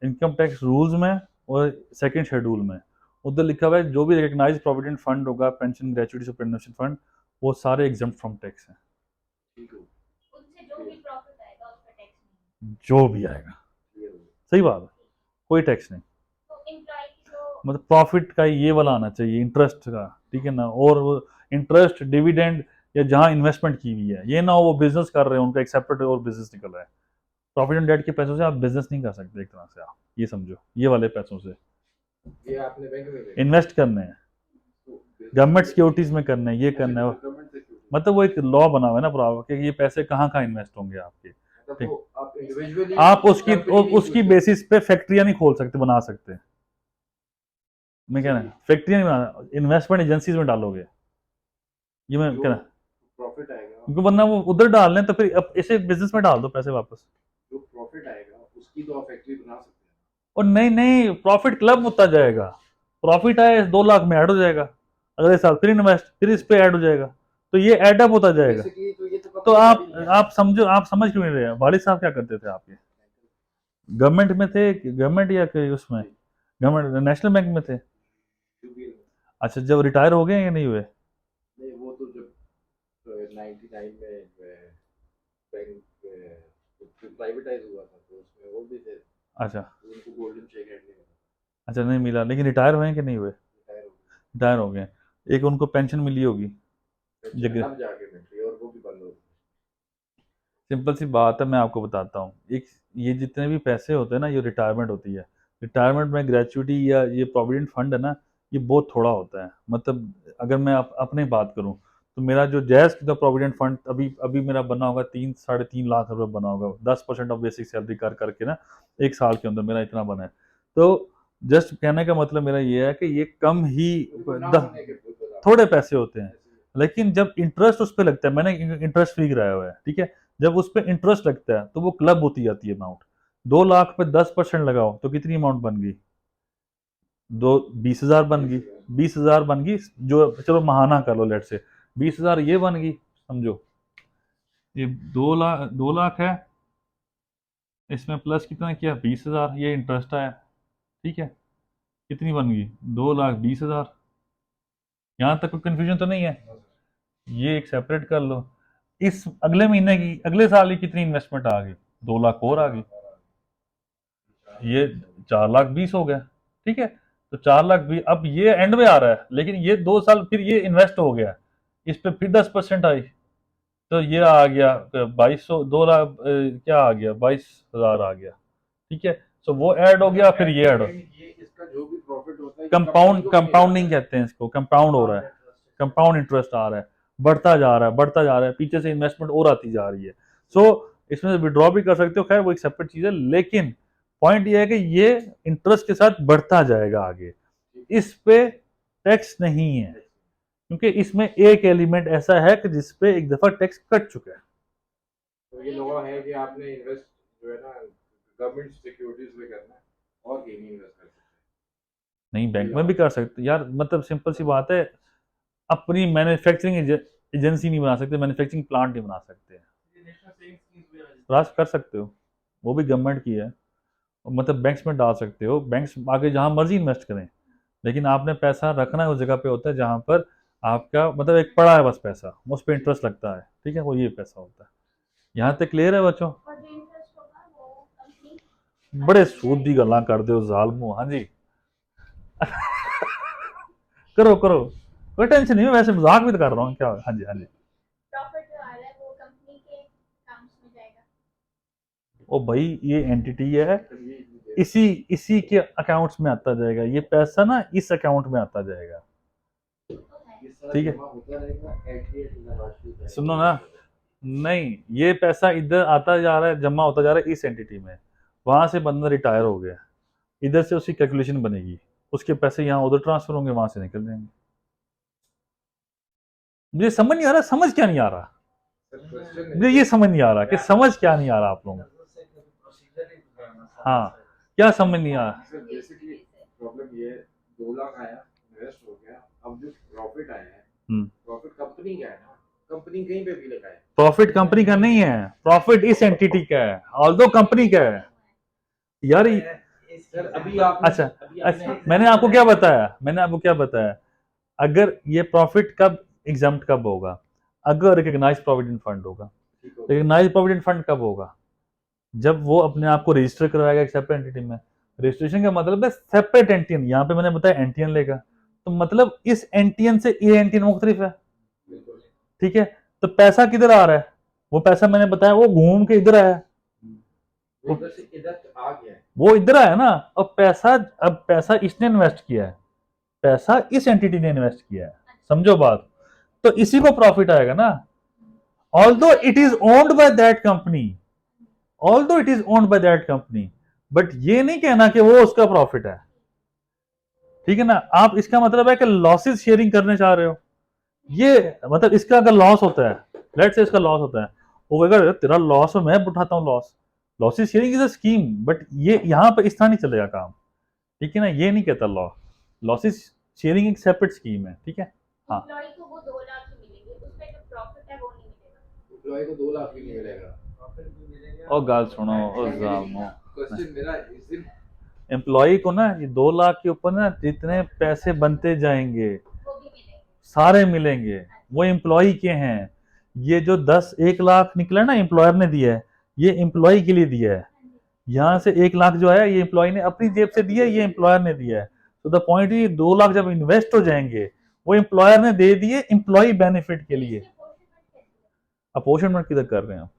इनकम टैक्स रूल्स में और सेकंड शेड्यूल में उधर लिखा हुआ है जो भी रिकग्नाइज प्रोविडेंट फंड होगा, पेंशन, ग्रेचुइटी, सुपरएनुएशन फंड, वो सारे एग्जम्प्ट फ्रॉम टैक्स हैं, जो भी आएगा, सही बात है, कोई टैक्स नहीं, मतलब प्रॉफिट का ये वाला आना चाहिए, इंटरेस्ट का, ठीक है ना, और इंटरेस्ट, डिविडेंड, या जहां इन्वेस्टमेंट की हुई है, ये ना हो वो बिजनेस कर रहे हैं, उनका एक सेपरेट और बिजनेस निकल रहा है, प्रॉफिट ऑन डेट के पैसों से आप बिजनेस नहीं कर सकते, एक तरह से आप ये समझो, ये वाले पैसों से ये आपने बैंक में इन्वेस्ट करने हैं, गवर्नमेंट सिक्योरिटीज में करना है, ये करना है, मतलब वो एक लॉ बना हुआ है ना पूरा कि ये पैसे कहाँ कहाँ इन्वेस्ट होंगे आपके, आप उसकी बेसिस पे फैक्ट्रियां नहीं खोल सकते, बना सकते, मैं कह रहा हूँ फैक्ट्रियां नहीं बना, इन्वेस्टमेंट एजेंसीज में डालोगे, ये मैं कहना, प्रॉफिट आएगा, क्योंकि वरना वो उधर डाल लें तो फिर अब इसे बिजनेस में डाल दो पैसे वापस। जो प्रॉफिट आएगा उसकी तो आप फैक्ट्री बना सकते हैं। और नहीं नहीं, प्रॉफिट क्लब होता जाएगा, प्रॉफिट आए 2 लाख में ऐड हो जाएगा, अगले साल फिर इन्वेस्ट, फिर इस पे ऐड हो जाएगा, तो ये ऐड अप होता जाएगा। बेसिकली तो ये तो तो कंपनी नहीं है। आप समझो, आप समझ क्यों नहीं रहे? वालिद साहब क्या करते थे आपके? गवर्नमेंट में थे, गवर्नमेंट या कि उसमें गवर्नमेंट नेशनल बैंक में थे? UBL में। अच्छा, जब रिटायर हो गए या नहीं हुए? नहीं, वो तो जब 99 में बैंक प्राइवेटाइज हुआ था तो उसमें वो भी थे, अच्छा तो उनको गोल्डन शेक हैंड नहीं मिला, अच्छा, नहीं मिला, लेकिन रिटायर हुए हैं कि नहीं हुए? रिटायर हो गए। रिटायर हो गए। एक उनको पेंशन मिली होगी जगह। अब जाके मिल और वो भी बंद हो गई। सिंपल सी बात है, मैं आपको बताता हूँ। एक ये जितने भी पैसे होते हैं ना, ये रिटायरमेंट होती है। रिटायरमेंट में ग्रेचुइटी या ये प्रोविडेंट फंड है ना, ये बहुत थोड़ा होता है। मतलब अगर मैं अपनी बात करूँ तो मेरा जो जैज़ का प्रोविडेंट फंड अभी अभी मेरा बना होगा 3 साढ़े 3 लाख रुपए बना होगा, 10% ऑफ बेसिक सैलरी कर करके ना, 1 साल के अंदर मेरा इतना बना है। तो जस्ट कहने का मतलब मेरा ये है कि ये कम ही ना द- होने के बहुत थोड़े पैसे होते हैं, लेकिन जब इंटरेस्ट उस पर लगता है, मैंने इंटरेस्ट फ्री कराया हुआ है, ठीक है, जब उस पर इंटरेस्ट लगता है तो वो क्लब होती जाती है अमाउंट। 2 लाख पे 10% लगाओ तो कितनी अमाउंट बन गई? 20,000 बन गई। 20,000 बन गई, जो चलो महाना कर लो लेट से, 20,000 ये बन गई, समझो। ये 2 लाख है, इसमें प्लस कितना किया? 20,000, ये इंटरेस्ट आया, ठीक है, कितनी बन गई? 2,20,000। यहाँ तक कोई कंफ्यूजन तो नहीं है? ये एक सेपरेट कर लो। इस अगले महीने की, अगले साल की कितनी इन्वेस्टमेंट आ गई? 2 लाख और आ गई, ये 4,20,000 हो गया, ठीक है। तो 4,20,000 अब ये एंड में आ रहा है, लेकिन ये 2 साल फिर ये इन्वेस्ट हो गया, इस पे फिर 10% आई, तो ये आ गया 2,200, 2 लाख क्या आ गया? 22,000 आ गया, ठीक है। तो वो ऐड हो गया, फिर ये ऐड हो, ये इसका जो भी प्रॉफिट होता है कंपाउंडिंग कहते हैं इसको, कंपाउंड हो रहा है, कंपाउंड इंटरेस्ट आ रहा है, बढ़ता जा रहा है, बढ़ता जा रहा है, पीछे से इन्वेस्टमेंट और आती जा रही है। सो इसमें से विड्रॉ भी कर सकते हो, खैर वो एक सेपरेट चीज है, लेकिन पॉइंट ये है कि ये इंटरेस्ट के साथ बढ़ता जाएगा आगे, इस पे टैक्स नहीं है, क्योंकि इसमें एक एलिमेंट ऐसा है कि जिसपे एक दफा टैक्स कट चुका है। तो ये लॉ है कि आपने इन्वेस्ट जो है ना गवर्नमेंट सिक्योरिटीज में करना है और कहीं नहीं इन्वेस्ट कर सकते। नहीं, बैंक में भी कर सकते यार, मतलब सिंपल सी बात है, अपनी मैन्युफैक्चरिंग एजेंसी नहीं बना सकते, मैन्युफैक्चरिंग प्लांट नहीं बना सकते। राज कर सकते हो, वो भी गवर्नमेंट की है, मतलब बैंक्स में डाल सकते हो, बैंक्स आगे जहां मर्जी इन्वेस्ट करें, लेकिन आपने पैसा रखना है उस जगह पे होता है जहां पर आपका मतलब एक पड़ा है बस पैसा, उस पर इंटरेस्ट लगता है, ठीक है, वो ये पैसा होता है। यहाँ तक क्लियर है बच्चों? बड़े सूद दी गल्ला कर दो जालमो। हाँ जी करो करो, कोई टेंशन नहीं है, वैसे मजाक भी तो कर रहा हूँ, क्या? हाँ जी हाँ जी। प्रॉफिट जो आ रहा है वो कंपनी के अकाउंट्स में जाएगा। ओ भाई, ये एंटिटी है, इसी के अकाउंट्स में आता जाएगा, ये पैसा ना इस अकाउंट में आता जाएगा, ठीक है। सुनो ना, नहीं, ये पैसा इधर आता जा रहा है, जमा होता जा रहा है इस एंटिटी में, वहां से बंदा रिटायर हो गया, इधर से उसकी कैलकुलेशन बनेगी, उसके पैसे यहाँ उधर ट्रांसफर होंगे, वहां से निकल जाएंगे। मुझे समझ नहीं आ रहा, समझ क्या नहीं आ रहा? मुझे ये समझ नहीं आ रहा कि समझ क्या नहीं आ रहा आप लोगों को? हाँ, क्या समझ नहीं आ रहा? बेसिकली प्रॉब्लम ये 2 लाख आया, इन्वेस्ट हो गया, अब जो प्रॉफिट आया है, प्रॉफिट कंपनी का है ना, कंपनी कहीं पे भी लगाए। प्रॉफिट कंपनी का नहीं है, प्रॉफिट इस एंटिटी का है, ऑल्दो कंपनी का है यार। सर अभी आप अच्छा, मैंने आपको क्या बताया, अगर ये प्रॉफिट कब एग्जाम्प्ट कब होगा? अगर रिकग्नाइज प्रोविडेंट फंड होगा। रिकग्नाइज प्रोविडेंट फंड कब होगा? जब वो अपने आप को रजिस्टर करवाएगा एक सेपरेट एंटिटी में। रजिस्ट्रेशन का मतलब है सेपरेट एंटियन, यहाँ पे मैंने बताया एंटियन लेगा, तो मतलब इस एंटियन से ये एंटियन मुख्तलिफ है, ठीक है। तो पैसा किधर आ रहा है? वो पैसा मैंने बताया वो घूम के इधर आया, इधर से इधर आ गया है, वो इधर आया ना। अब पैसा इसने इन्वेस्ट किया है, पैसा इस एंटिटी ने इन्वेस्ट किया है, समझो बात। तो इसी को प्रॉफिट आएगा ना, although it is owned by that company, but ये नहीं कहना कि वो उसका प्रॉफिट है, ठीक है ना। आप इसका मतलब है कि लॉसेस शेयरिंग करने चाह रहे हो, ये मतलब इसका अगर लॉस होता है, लेट से इसका लॉस होता है, वो अगर तेरा लॉस है मैं उठाता हूँ loss, losses sharing is a scheme, but ये यहाँ पे इस तरह नहीं चलेगा काम, ठीक है ना, ये नहीं कहता लॉ, लॉसेस शेयरिंग एक सेपरेट स्कीम है, ठीक है। हाँ एम्प्लॉय को वो 2 लाख ही मिलेंगे, उसमें जो प्रॉफिट है वो नहीं मिलेगा। एम्प्लॉय को 2 लाख भी नहीं मिलेगा। प्रॉफिट भी मिलेगा। और गाल सुनो और जामो, क्वेश्चन मेरा इस दिन एम्प्लॉय को ना ये 2 लाख के ऊपर ना जितने पैसे बनते जाएंगे वो भी मिलेंगे। सारे मिलेंगे, वो एम्प्लॉय के हैं। ये जो 1 लाख निकला ना एम्प्लॉयर ने दिया है, ये एम्प्लॉय के लिए दिया है। यहाँ से 1 लाख जो है ये एम्प्लॉय ने अपनी जेब से दिया है, ये एम्प्लॉयर ने दिया है। तो द पॉइंट ये 2 लाख जब इन्वेस्ट हो जाएंगे वो एम्प्लॉयर ने दे दिए एम्प्लॉय बेनिफिट के लिए। अपॉर्चुनिटी किधर कर रहे हैं आप?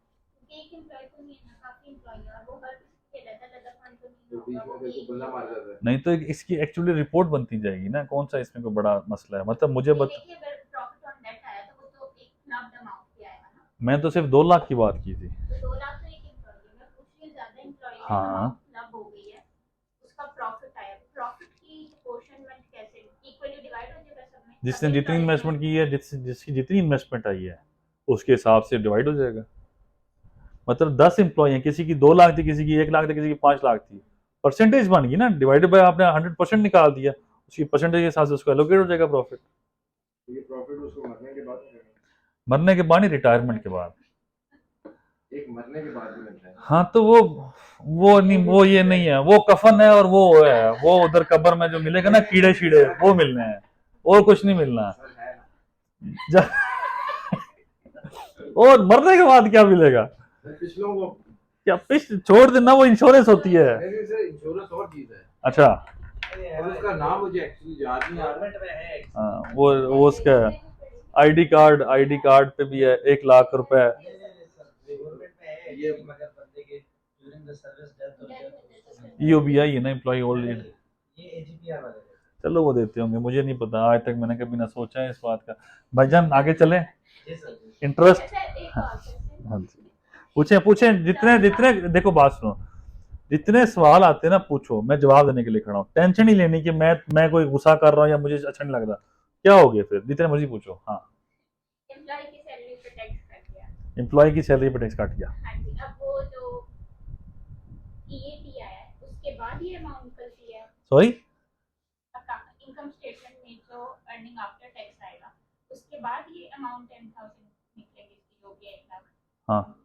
एक एम्प्लॉय को नहीं है ना, काफी एम्प्लॉय है और वो हर किसी के अलग-अलग फंड तो तो नहीं बीच होगा, में वो तेरे को बल्ला मार जाता है। नहीं तो इसकी एक्चुअली रिपोर्ट बनती जाएगी ना, कौन सा इसमें कोई बड़ा मसला है, मतलब मुझे देखिए अगर प्रॉफिट ऑन नेट आया तो वो तो एक नब्ड अमाउंट पे आएगा ना। मैं तो सिर्फ 2 लाख की बात की थी। तो 2 लाख तो एक एम्प्लॉय है, मैं पूछ रही हूँ ज्यादा एम्प्लॉय है, हाँ। अमाउंट नब हो गई है, उसका प्रॉफिट आया, प्रॉफिट की अपोर्शनमेंट कैसे इक्वली डिवाइड हो जाएगा सब में? जिसने जितनी इन्वेस्टमेंट की है, जिसकी जितनी इन्वेस्टमेंट आई है उसके हिसाब से डिवाइड हो जाएगा। मतलब 10 एम्प्लॉय हैं, किसी की 2 लाख थी, किसी की 1 लाख थी, किसी की 5 लाख थी, परसेंटेज बन गई ना, डिवाइडेड बाय आपने 100% निकाल दिया, उसकी परसेंटेज के हिसाब से उसको एलोकेट हो जाएगा प्रॉफिट। ये प्रॉफिट उसको मरने के बाद मिलेगा। मरने के बाद नहीं, रिटायरमेंट के बाद। एक मरने के बाद भी मिलता है। हाँ तो वो नहीं, वो ये नहीं है, वो कफन है और वो है, वो उधर कब्र में जो मिलेगा ना कीड़े शीड़े वो मिलने हैं, और कुछ नहीं मिलना। सर है ना। और मरने के बाद क्या मिलेगा? सर पिछलों को क्या पिछ छोड़ देना, वो इंश्योरेंस होती है। नहीं सर, इंश्योरेंस और चीज है अच्छा और उसका नाम मुझे एक्चुअली याद नहीं आ रहा। गवर्नमेंट में है हाँ, वो उसका आईडी कार्ड पे भी है 1 लाख रुपए। गवर्नमेंट में है ये मगर बंदे के ड्यूरिंग द सर्विस डेथ हो जाए तो ईओबीआई है ना, एम्प्लॉय ओल्ड एज। ये एजीपीआर वाले हैं। चलो वो देते होंगे, मुझे नहीं पता, आज तक मैंने कभी ना सोचा है इस बात का। भाईजान आगे चलें, जी सर जी। इंटरेस्ट। अच्छा एक और क्वेश्चन, हाँ जी, पूछें जितने जितने, देखो बात सुनो, जितने सवाल आते हैं ना पूछो, मैं जवाब देने के लिए खड़ा हूँ, टेंशन नहीं लेनी कि मैं कोई गुस्सा कर रहा हूँ या मुझे अच्छा नहीं लग रहा, क्या हो गया फिर, जितने मर्जी पूछो। हाँ, एम्प्लॉय की सैलरी पे टैक्स कट गया। एम्प्लॉय की सैलरी पे टैक्स काट गया। हाँ जी, अब वो जो ईएटी आया है उसके बाद ये अमाउंट निकलती है सॉरी, इनकम स्टेटमेंट में जो अर्निंग आफ्टर टैक्स आएगा उसके बाद ये अमाउंट 10,000 निकलेगी इसकी जो भी 1 लाख। हाँ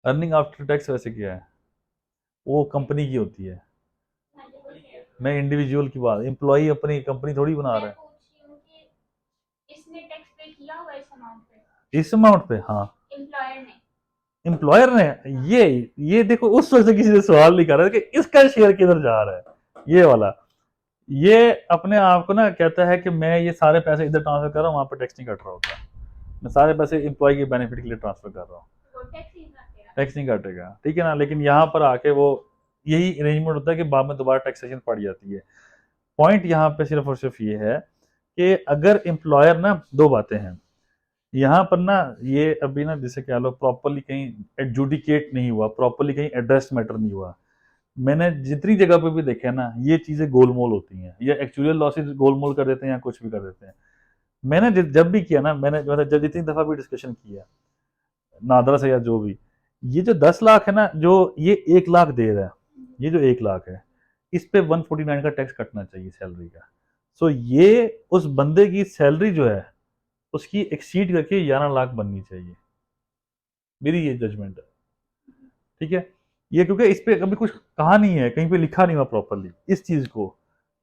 अर्निंग आफ्टर टैक्स वैसे क्या है, वो कंपनी की होती है, हाँ जी, वो शेयर। मैं इंडिविजुअल की बात, एम्प्लॉय अपनी कंपनी थोड़ी बना रहा मैं है। पूछ रही हूँ कि इसने टैक्स पे किया हुआ है इस अमाउंट पे, इस अमाउंट पे, हाँ एम्प्लॉयर ने। एम्प्लॉयर ने, ये देखो उस वजह से किसी ने सवाल नहीं करा कि इसका शेयर किधर जा रहा है, ये वाला, ये अपने आप को ना कहता है कि मैं ये सारे पैसे इधर ट्रांसफर कर रहा हूँ, वहां पर टैक्स नहीं कट रहा होता, मैं सारे पैसे एम्प्लॉय के बेनिफिट के लिए ट्रांसफर कर रहा हूँ, वो टैक्स ही काटेगा। टैक्स नहीं काटेगा, ठीक है ना। लेकिन यहाँ पर आके वो यही अरेंजमेंट होता है कि बाद में दोबारा टैक्सेशन पड़ जाती है। पॉइंट यहाँ पे सिर्फ और सिर्फ ये है कि अगर एम्प्लॉयर ना, दो बातें हैं यहाँ पर ना, ये अभी ना जैसे कह लो प्रॉपरली कहीं एडजुडिकेट नहीं हुआ, प्रॉपरली कहीं एड्रेस मैटर नहीं हुआ। मैंने जितनी जगह पे भी देखा है ना, ये चीजें गोलमोल होती हैं, या एक्चुअल लॉसेस गोलमोल कर देते हैं या कुछ भी कर देते हैं। मैंने जब भी किया ना, मैंने मतलब जब जितनी दफा भी डिस्कशन किया नादरा से या जो भी, ये जो 10 लाख है ना, जो ये 1 लाख दे रहा है, ये जो 1 लाख है इस पे 149 का टैक्स कटना चाहिए सैलरी का। सो ये उस बंदे की सैलरी जो है उसकी एक्सीड करके 11 लाख बननी चाहिए, मेरी ये जजमेंट है, ठीक है। ये क्योंकि इस पे कभी कुछ कहा नहीं है, कहीं पे लिखा नहीं हुआ प्रॉपरली इस चीज को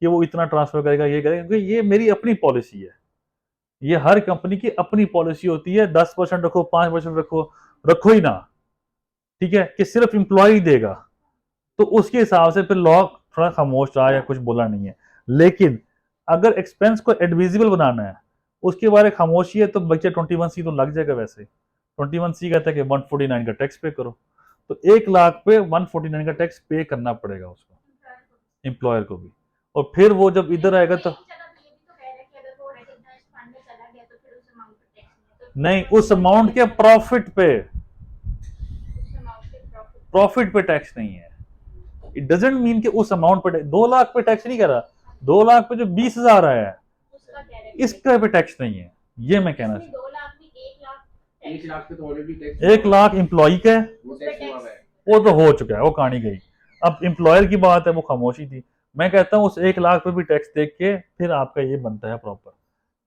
कि वो इतना ट्रांसफर करेगा, ये करेगा, क्योंकि ये मेरी अपनी पॉलिसी है, ये हर कंपनी की अपनी पॉलिसी होती है, 10% रखो, 5% रखो, रखो ही ना, ठीक है, कि सिर्फ एम्प्लॉय देगा, तो उसके हिसाब से फिर लॉ थोड़ा खामोश रहा या कुछ बोला नहीं है। लेकिन अगर एक्सपेंस को एडविजिबल बनाना है, उसके बारे में खामोशी है, तो बच्चे 21C तो लग जाएगा। वैसे 21C कहता है कि 149 का टैक्स पे करो, तो 1 लाख पे 149 का टैक्स पे करना पड़ेगा उसको, एम्प्लॉयर को भी। और फिर वो जब इधर आएगा तो नहीं, उस अमाउंट के प्रॉफिट पे टैक्स नहीं है। इट डजेंट मीन कि उस अमाउंट पे 2 लाख पे टैक्स नहीं कर रहा, 2 लाख पे जो 20,000 आया है का डायरेक्ट इसका पे टैक्स नहीं है, ये मैं कहना इसमें 2 लाख में 1 लाख 1 लाख पे तो ऑलरेडी टैक्स 1 लाख एम्प्लॉय का है, वो टैक्स हुआ है। वो तो हो चुका है, वो कहानी गई। अब एम्प्लॉयर की बात है, वो खामोशी थी। मैं कहता हूँ उस 1 लाख पे भी टैक्स देख के फिर आपका ये बनता है प्रॉपर,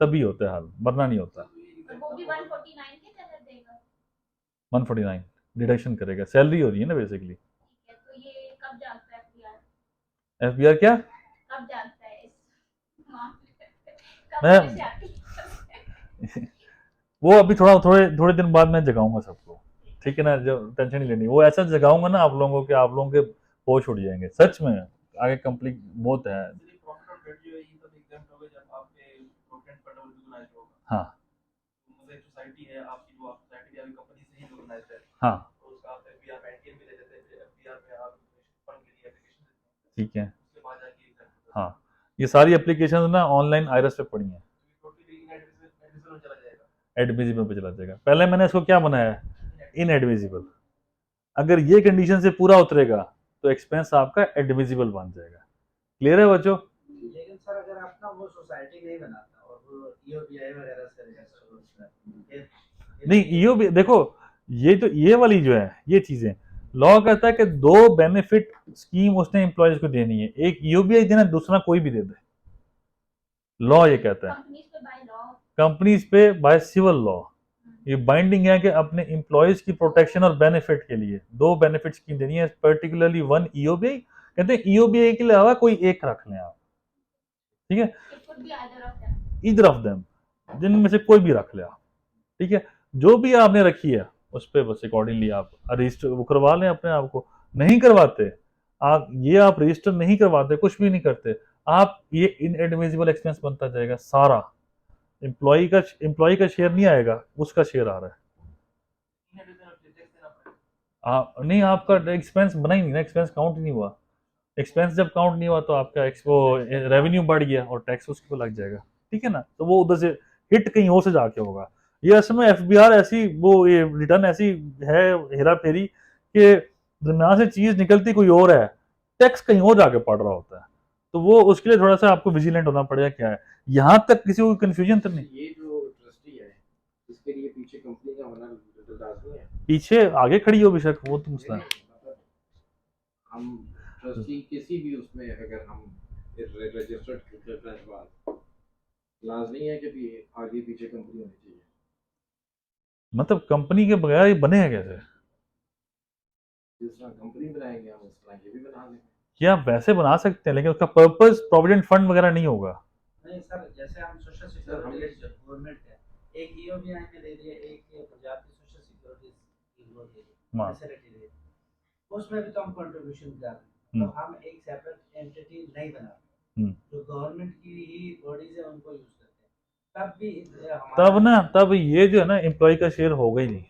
तभी होता है हल, वरना नहीं होता। तो वो भी 149 के तहत देगा। 149 डिडक्शन करेगा, सैलरी हो रही है ना बेसिकली। ठीक है, तो ये कब जाता है एफडीआर? एफबीआर क्या, कब जाता है इस मामले पे? कब मैं पैसे आते हैं? वो अभी थोड़े दिन बाद मैं जगाऊंगा सबको, ठीक है ना, जो टेंशन नहीं लेनी, वो ऐसा जगाऊंगा ना आप लोगों के, आप लोगों के होश उड़ जाएंगे सच में। आगे कंप्लीट बहुत है। प्रॉफिट और डेट जो है ये तब एग्जाम्प्ट होगा जब आप पे प्रॉफिट पर रिकॉग्नाइज होगा। हाँ मतलब एक सोसाइटी है आपकी, जो आप सोसाइटी या कंपनी से ही रिकॉग्नाइज है, हाँ तो उसका आप एफबीआर में एनटीएम भी ले लेते हैं, एफबीआर में आप फंड के लिए एप्लीकेशन देते हैं, ठीक है। उसके बाद जाके एग्जाम होता है। हाँ ये सारी एप्लीकेशन ना ऑनलाइन आयरस पे पड़ी हैं, टोटली इनएडमिसिबल चला जाएगा। एडमिजिबल पे चला जाएगा। पहले मैंने इसको क्या बनाया है, इनएडमिजिबल। अगर ये कंडीशन से पूरा उतरेगा तो एक्सपेंस आपका एडमिजिबल बन जाएगा। क्लियर है बच्चों? लेकिन सर अगर आप ना वो सोसाइटी नहीं बनाता और वो ईओबीआई वगैरह से रजिस्टर होता है, नहीं ईओ भी देखो, ये तो ये वाली जो है ये चीजें, लॉ कहता है कि 2 बेनिफिट स्कीम उसने एम्प्लॉयज को देनी है, एक ईओबीआई देना, दूसरा कोई भी दे दे, लॉ ये कहता है। कंपनीज पे बाय लॉ। कंपनीज पे बाय सिविल लॉ ये बाइंडिंग है कि अपने एम्प्लॉयज की प्रोटेक्शन और बेनिफिट के लिए 2 बेनिफिट स्कीम देनी है, पर्टिकुलरली 1 ईओबीआई। कहते हैं ईओबीआई के अलावा कोई एक रख लें आप, ठीक है, it could be either of them. Either of them, जिनमें से कोई भी रख ले आप, ठीक है। जो भी आपने रखी है उस पर बस अकॉर्डिंगली आप रजिस्टर वो करवा लें अपने आप को। नहीं करवाते आप रजिस्टर नहीं करवाते, कुछ भी नहीं करते आप, ये इनएडमिसिबल एक्सपेंस बनता जाएगा सारा। एम्प्लॉय का शेयर नहीं आएगा, उसका शेयर आ रहा है। नहीं आपका एक्सपेंस बना ही नहीं ना, एक्सपेंस काउंट ही नहीं हुआ। एक्सपेंस जब काउंट नहीं हुआ तो आपका वो रेवेन्यू बढ़ गया और टैक्स उसको लग जाएगा, ठीक है ना। तो वो उधर से हिट कहीं और से जाके होगा। ये असल में एफबीआर ऐसी वो ये रिटर्न ऐसी है हेरा फेरी कि दरम्यान से चीज निकलती कोई और है, टैक्स कहीं और जाके पड़ रहा होता है। तो वो उसके लिए थोड़ा सा आपको विजिलेंट होना पड़ेगा। क्या है यहाँ तक किसी को कंफ्यूजन तो नहीं? ये जो ट्रस्टी है इसके लिए पीछे कंपनी का होना लाजमी है। पीछे आगे खड़ी हो बेशक, वो तो मसला है। मतलब हम ट्रस्टी किसी भी उसमें अगर हम रजिस्टर्ड लाजमी है कि आगे पीछे कंपनी होनी चाहिए। मतलब कंपनी के बगैर ये बने हैं कैसे? जिस तरह कंपनी बनाएंगे हम उस तरह ये भी बना लेंगे। क्या आप वैसे बना सकते हैं, लेकिन उसका पर्पस प्रोविडेंट फंड वगैरह नहीं होगा। नहीं सर, जैसे हम सोशल सिक्योरिटी गवर्नमेंट है, एक ईओबीआई में दे दिए, एक ये पंजाब की सोशल सिक्योरिटी स्कीम वो दे दी, हाँ। फैसिलिटी दे दी, उसमें भी तो हम कंट्रीब्यूशन कर रहे हैं। तो हम एक सेपरेट एंटिटी नहीं बना रहे, जो गवर्नमेंट की ही बॉडीज है उनको यूज करते हैं। तब भी तब ये जो है ना एम्प्लॉय का शेयर होगा ही नहीं,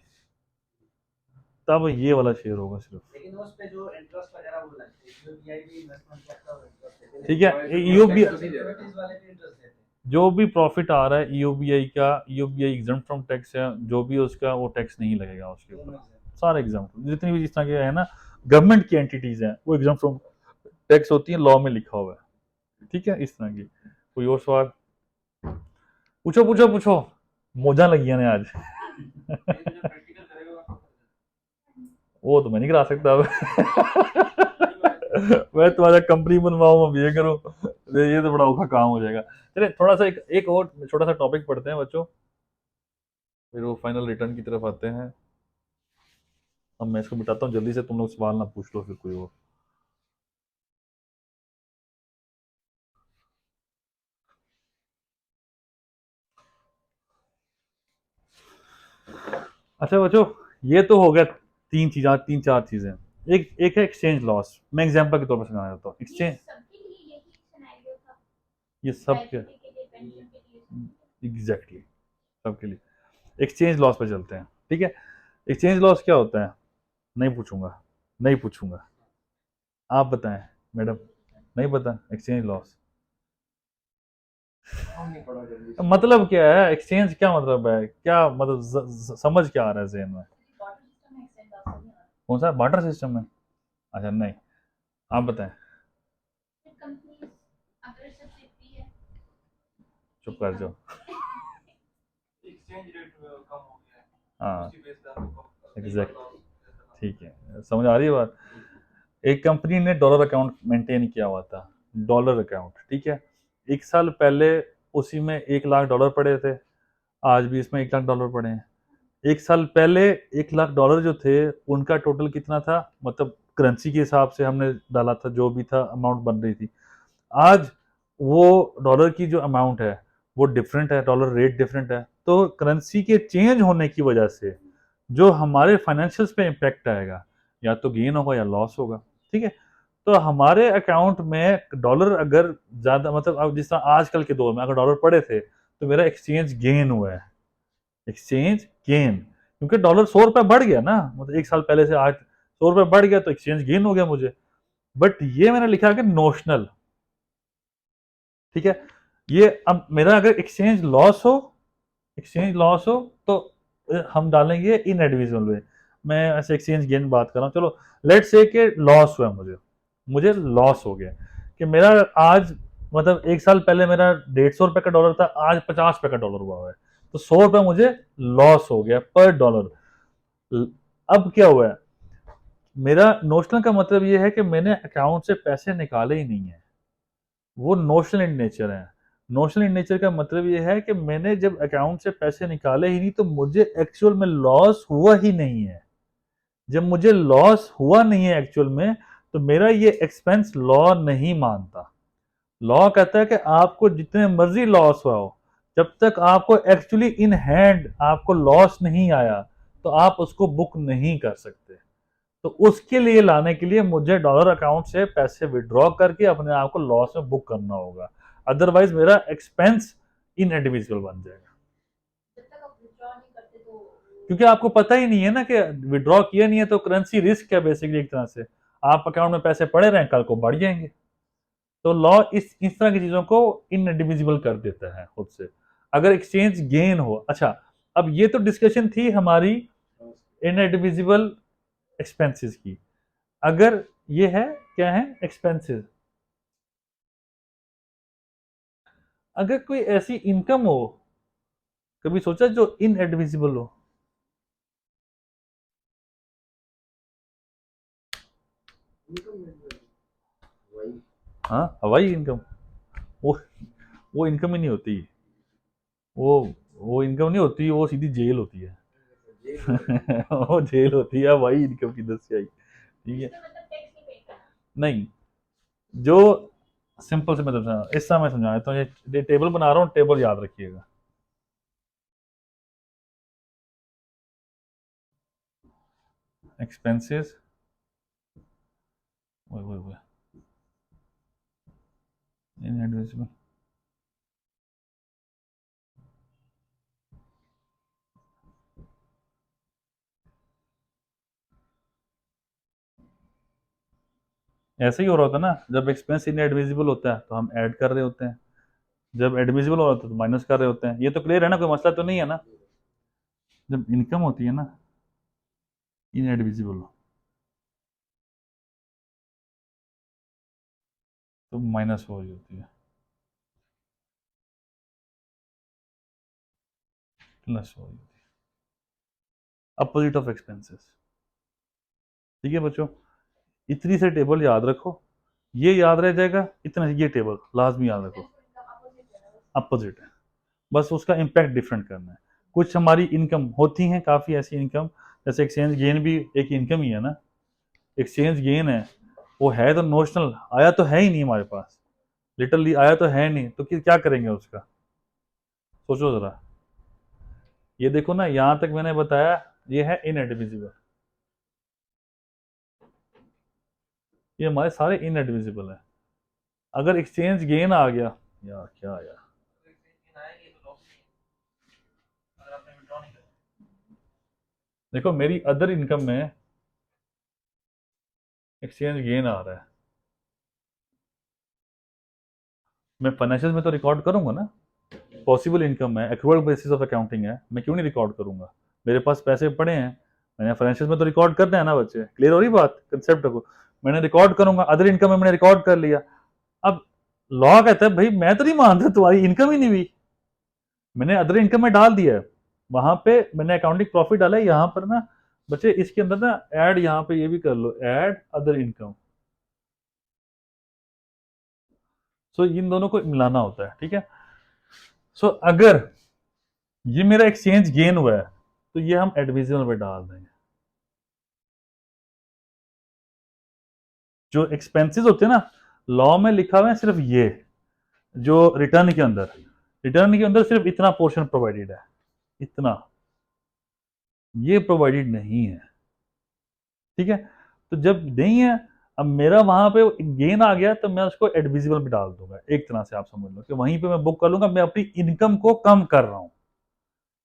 तब ये वाला शेयर होगा सिर्फ। लेकिन उस पे जो इंटरेस्ट वगैरह वो लगते हैं, ईओबीआई भी इन्वेस्टमेंट करता है, इंटरेस्ट ठीक है, ईओबी सिक्योरिटीज वाले भी इंटरेस्ट देते हैं। जो भी प्रॉफिट आ रहा है ईओबीआई का, ईओबीआई एग्जम्प्ट फ्रॉम टैक्स है, जो भी उसका वो टैक्स नहीं लगेगा उसके ऊपर, सारे एग्जाम्प्ट जितनी भी जिस तरह के है ना गवर्नमेंट की एंटिटीज हैं वो एग्जम्प्ट फ्रॉम टैक्स होती है, लॉ में लिखा हुआ है, ठीक है। इस तरह की कोई और सवाल पूछो पूछो पूछो, मौजा लगी ने आज। वो तो मैं नहीं करा सकता अब। मैं तुम्हारा कंपनी बनवाऊं, अब ये करूं, ये तो बड़ा औखा काम हो जाएगा। चलिए थोड़ा सा एक और छोटा सा टॉपिक पढ़ते हैं बच्चों, फिर वो फाइनल रिटर्न की तरफ आते हैं। अब मैं इसको मिटाता हूँ जल्दी से, तुम लोग सवाल ना पूछ लो फिर कोई और। अच्छा बच्चों, ये तो हो गया 3 4 चीजें। एक है एक्सचेंज लॉस, मैं एग्जांपल के तौर पर समझाना चाहता हूँ। एक्सचेंज सबके लिए यही सिनेरियो था। ये सब के ग्रेजुटी के लिए, पेंशन के लिए। एग्जैक्टली सबके लिए। एक्सचेंज लॉस पे चलते हैं, ठीक है। एक्सचेंज लॉस क्या होता है? नहीं पूछूंगा, आप बताएं मैडम। नहीं पता एक्सचेंज लॉस नहीं पड़ा जल्दी से। मतलब क्या है? एक्सचेंज क्या मतलब है, क्या मतलब समझ क्या आ रहा है ज़हन में? वाटर सिस्टम में एक्सचेंज लॉस नहीं आ रहा। कौन सा बार्टर सिस्टम में? अच्छा नहीं, आप बताएं। फिर कंपनीज अगर सब देती है चुप कर जाओ। एक्सचेंज रेट कम हो गया है, हाँ उसी बेस पे आपको एग्जैक्ट, ठीक है, समझ आ रही है बात। एक कंपनी ने डॉलर अकाउंट मेंटेन किया हुआ था, डॉलर अकाउंट, ठीक है। 1 साल पहले उसी में $1 लाख पड़े थे, आज भी इसमें $1 लाख पड़े हैं। 1 साल पहले $1 लाख जो थे उनका टोटल कितना था, मतलब करेंसी के हिसाब से हमने डाला था, जो भी था अमाउंट बन रही थी। आज वो डॉलर की जो अमाउंट है वो डिफरेंट है, डॉलर रेट डिफरेंट है। तो करेंसी के चेंज होने की वजह से जो हमारे फाइनेंशियल्स पे इम्पैक्ट आएगा, या तो गेन होगा या लॉस होगा, ठीक है। तो हमारे अकाउंट में डॉलर अगर ज़्यादा, मतलब अब जिस तरह आजकल के दौर में अगर डॉलर पड़े थे तो मेरा एक्सचेंज गेन हुआ है, एक्सचेंज गेन, क्योंकि डॉलर 100 रुपये बढ़ गया ना, मतलब 1 साल पहले से आज 100 रुपये बढ़ गया, तो एक्सचेंज गेन हो गया मुझे। बट ये मैंने लिखा कि नोशनल, ठीक है। ये अब मेरा अगर एक्सचेंज लॉस हो, एक्सचेंज लॉस हो तो हम डालेंगे इन एडविजल वे। मैं ऐसे एक्सचेंज गेन बात कर रहा हूँ, चलो लेट से कि लॉस हुआ, मुझे लॉस हो गया कि मेरा आज, मतलब 1 साल पहले मेरा 150 रुपये का डॉलर था, आज 50 रुपये का डॉलर हुआ है, तो 100 रुपये मुझे लॉस हो गया पर डॉलर। अब क्या हुआ है, मेरा नोशनल का मतलब ये है कि मैंने अकाउंट से पैसे निकाले ही नहीं है, वो नोशनल इन नेचर है। नोशनल इन नेचर का मतलब ये है कि मैंने जब अकाउंट से पैसे निकाले ही नहीं, तो मुझे एक्चुअल में लॉस हुआ ही नहीं है। जब मुझे लॉस हुआ नहीं है एक्चुअल में, तो मेरा ये एक्सपेंस लॉ नहीं मानता। लॉ कहता है कि आपको जितने मर्जी लॉस हुआ हो, जब तक आपको एक्चुअली इन हैंड आपको लॉस नहीं आया, तो आप उसको बुक नहीं कर सकते। तो उसके लिए लाने के लिए मुझे डॉलर अकाउंट से पैसे विड्रॉ करके अपने आप को लॉस में बुक करना होगा, अदरवाइज मेरा एक्सपेंस इन इंडिविजुअल बन जाएगा। जब तक आप विथड्रॉ नहीं करते तो क्योंकि आपको पता ही नहीं है ना कि विड्रॉ किया नहीं है, तो करेंसी रिस्क है बेसिकली एक तरह से। आप अकाउंट में पैसे पड़े रहें, कल को बढ़ जाएंगे। तो लॉ इस तरह की चीजों को इनएडिविजिबल कर देता है खुद से, अगर एक्सचेंज गेन हो। अच्छा, अब ये तो डिस्कशन थी हमारी इनएडिविजिबल एक्सपेंसेस की। अगर ये है, क्या है, एक्सपेंसेस, अगर कोई ऐसी इनकम हो, कभी सोचा जो इनएडमिसिबल हो? वही हाँ, हवाई इनकम, वो वो इनकम ही नहीं होती, वो वो इनकम नहीं होती, वो सीधी जेल होती है। वो जेल होती है, हवाई इनकम किधर से आई, ठीक है। इसमें मतलब टैक्स नहीं पे करना। नहीं, जो सिंपल से मतलब इस समय मैं समझा देता हूँ, ये टेबल बना रहा हूँ, टेबल याद रखिएगा। एक्सपेंसेस, वो इनएडमिसिबल, ऐसे ही हो रहा होता है ना, जब एक्सपेंस इनएडमिसिबल होता है तो हम ऐड कर रहे होते हैं, जब एडमिसिबल हो रहा होता है तो माइनस कर रहे होते हैं। ये तो क्लियर है ना, कोई मसला तो नहीं है ना। जब इनकम होती है ना इनएडमिसिबल, तो माइनस हो रही होती है, प्लस हो रही होती है, अपोजिट ऑफ एक्सपेंसेस। ठीक है बच्चों, इतनी से टेबल याद रखो, ये याद रह जाएगा, इतना ये टेबल लाजमी याद रखो, अपोजिट है, बस उसका इम्पैक्ट डिफरेंट करना है। कुछ हमारी इनकम होती हैं, काफ़ी ऐसी इनकम, जैसे एक्सचेंज गेन भी एक इनकम ही है ना। एक्सचेंज गेन है, वो है तो नोशनल, आया तो है ही नहीं हमारे पास, लिटरली आया तो है नहीं, तो क्या करेंगे उसका, सोचो ज़रा। ये देखो ना, यहाँ तक मैंने बताया, ये है इनएडमिसिबल, ये हमारे सारे इनएडमिसिबल है। अगर एक्सचेंज गेन आ गया, यार क्या यार, देखो मेरी अदर इनकम में एक्सचेंज गेन आ रहा है, मैं फाइनेंशियल में तो रिकॉर्ड करूंगा ना, पॉसिबल इनकम है, एक्रूअल बेसिस ऑफ अकाउंटिंग है, मैं क्यों नहीं रिकॉर्ड करूंगा, मेरे पास पैसे पड़े हैं, मैंने फाइनेंशियल में तो रिकॉर्ड करना है ना बच्चे। क्लियर हो रही बात, कंसेप्ट को मैंने रिकॉर्ड करूंगा, अदर इनकम में मैंने रिकॉर्ड कर लिया। अब लॉ कहता है भाई मैं तो नहीं मानता, तुम्हारी इनकम ही नहीं हुई, मैंने अदर इनकम में डाल दिया है, वहां पे मैंने अकाउंटिंग प्रॉफिट डाला है, यहाँ पर ना बच्चे इसके अंदर ना ऐड, यहाँ पे ये भी कर लो, ऐड अदर इनकम। सो इन दोनों को मिलाना होता है, ठीक है। सो अगर ये मेरा एक्सचेंज गेन हुआ है तो ये हम एडविजिबल में डाल देंगे। जो एक्सपेंसेस होते हैं ना, लॉ में लिखा हुआ है सिर्फ ये, जो रिटर्न के अंदर सिर्फ इतना पोर्शन प्रोवाइडेड है, इतना, ये प्रोवाइडेड नहीं है, ठीक है। तो जब नहीं है, अब मेरा वहां पे गेन आ गया तो मैं उसको एडविजिबल में डाल दूंगा। एक तरह से आप समझ लो कि वहीं पे मैं बुक कर लूंगा, मैं अपनी इनकम को कम कर रहा हूं।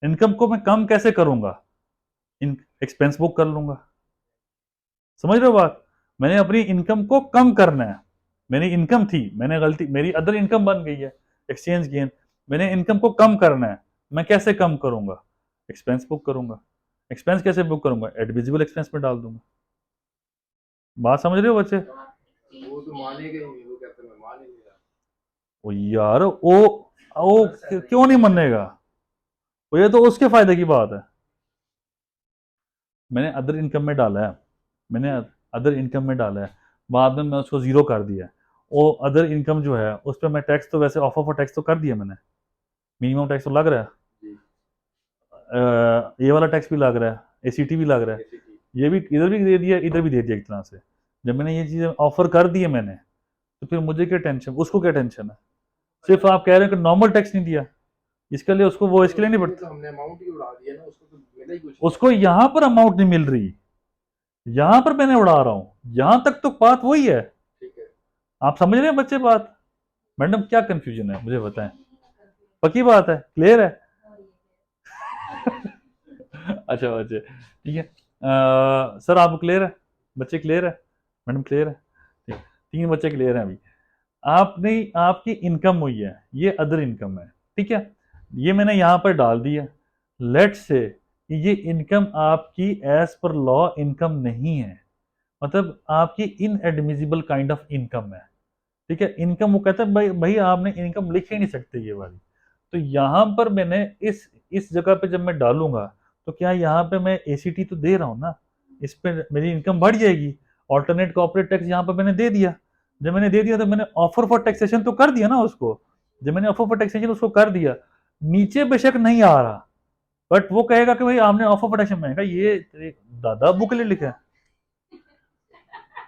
इनकम को मैं कम कैसे करूंगा, इन एक्सपेंस बुक कर लूंगा। समझ रहे हो बात? मैंने अपनी इनकम को कम करना है। मेरी इनकम थी, मैंने गलती, मेरी अदर इनकम बन गई है एक्सचेंज गेन, मैंने इनकम को कम करना है। मैं कैसे कम करूंगा? एक्सपेंस बुक करूंगा। एक्सपेंस कैसे बुक करूंगा? एडविजिबल एक्सपेंस में डाल दूंगा। बात समझ रहे हो बच्चे? तो आप वो तो मानेगा ही नहीं, वो कहते हैं मैं मान ही नहीं रहा। ओ यार, वो क्यों नहीं मानेगा? वो ये तो उसके फायदे की बात है। मैंने अदर इनकम में डाला है, मैंने अदर इनकम में डाला है, बाद में मैं उसको जीरो कर दिया। वो अदर इनकम जो है उस पर मैं टैक्स तो वैसे ऑफ ऑफ टैक्स तो कर दिया मैंने, मिनिमम टैक्स तो लग रहा है, जी, ये वाला टैक्स भी लग रहा है, एसीटी भी लग रहा है, ऐसे की। ये भी इधर भी दे दिया, इधर भी दे दिया एक तरह से। जब मैंने ये चीज़ें ऑफर कर दी है मैंने, तो फिर मुझे क्या टेंशन, उसको क्या टेंशन है? सिर्फ आप कह रहे हो कि नॉर्मल टैक्स नहीं दिया, इसके लिए उसको, वो इसके लिए नहीं तो बढ़ता, हमने अमाउंट ही उड़ा दिया ना, उसको तो मिला ही कुछ नहीं। उसको यहाँ पर अमाउंट नहीं मिल रही, यहाँ पर मैंने उड़ा रहा हूँ, यहाँ तक तो बात वही है। ठीक है, आप समझ रहे हैं बच्चे बात? मैडम क्या कंफ्यूजन है मुझे बताएं, पक्की बात है, क्लियर है? अच्छा बच्चे, ठीक है। सर आप क्लियर है? बच्चे क्लियर है? मैडम क्लियर है? ठीक, 3 बच्चे क्लियर हैं अभी। आपने, आपकी इनकम हुई है, ये अदर इनकम है, ठीक है, ये मैंने यहां पर डाल दिया। लेट्स से ये इनकम आपकी एज पर लॉ इनकम नहीं है, मतलब आपकी इनएडमिजिबल काइंड ऑफ इनकम है, ठीक है। इनकम वो कहता है भाई भाई आपने इनकम लिख ही नहीं सकते ये वाली। तो यहाँ पर मैंने इस जगह पे जब मैं डालूंगा, तो क्या यहाँ पे मैं एसीटी तो दे रहा हूँ ना, इस पे मेरी इनकम बढ़ जाएगी। ऑल्टरनेट कॉर्पोरेट टैक्स यहाँ पर मैंने दे दिया, जब मैंने दे दिया तो मैंने ऑफर फॉर टैक्सेशन तो कर दिया ना उसको, जब मैंने ऑफर फॉर टैक्सेशन उसको कर दिया, नीचे बेशक नहीं आ रहा, बट वो कहेगा कि भाई आपने ऑफर फॉर टैक्सेशन, मैंने कहा ये तेरे दादा बुक ले लिखा है,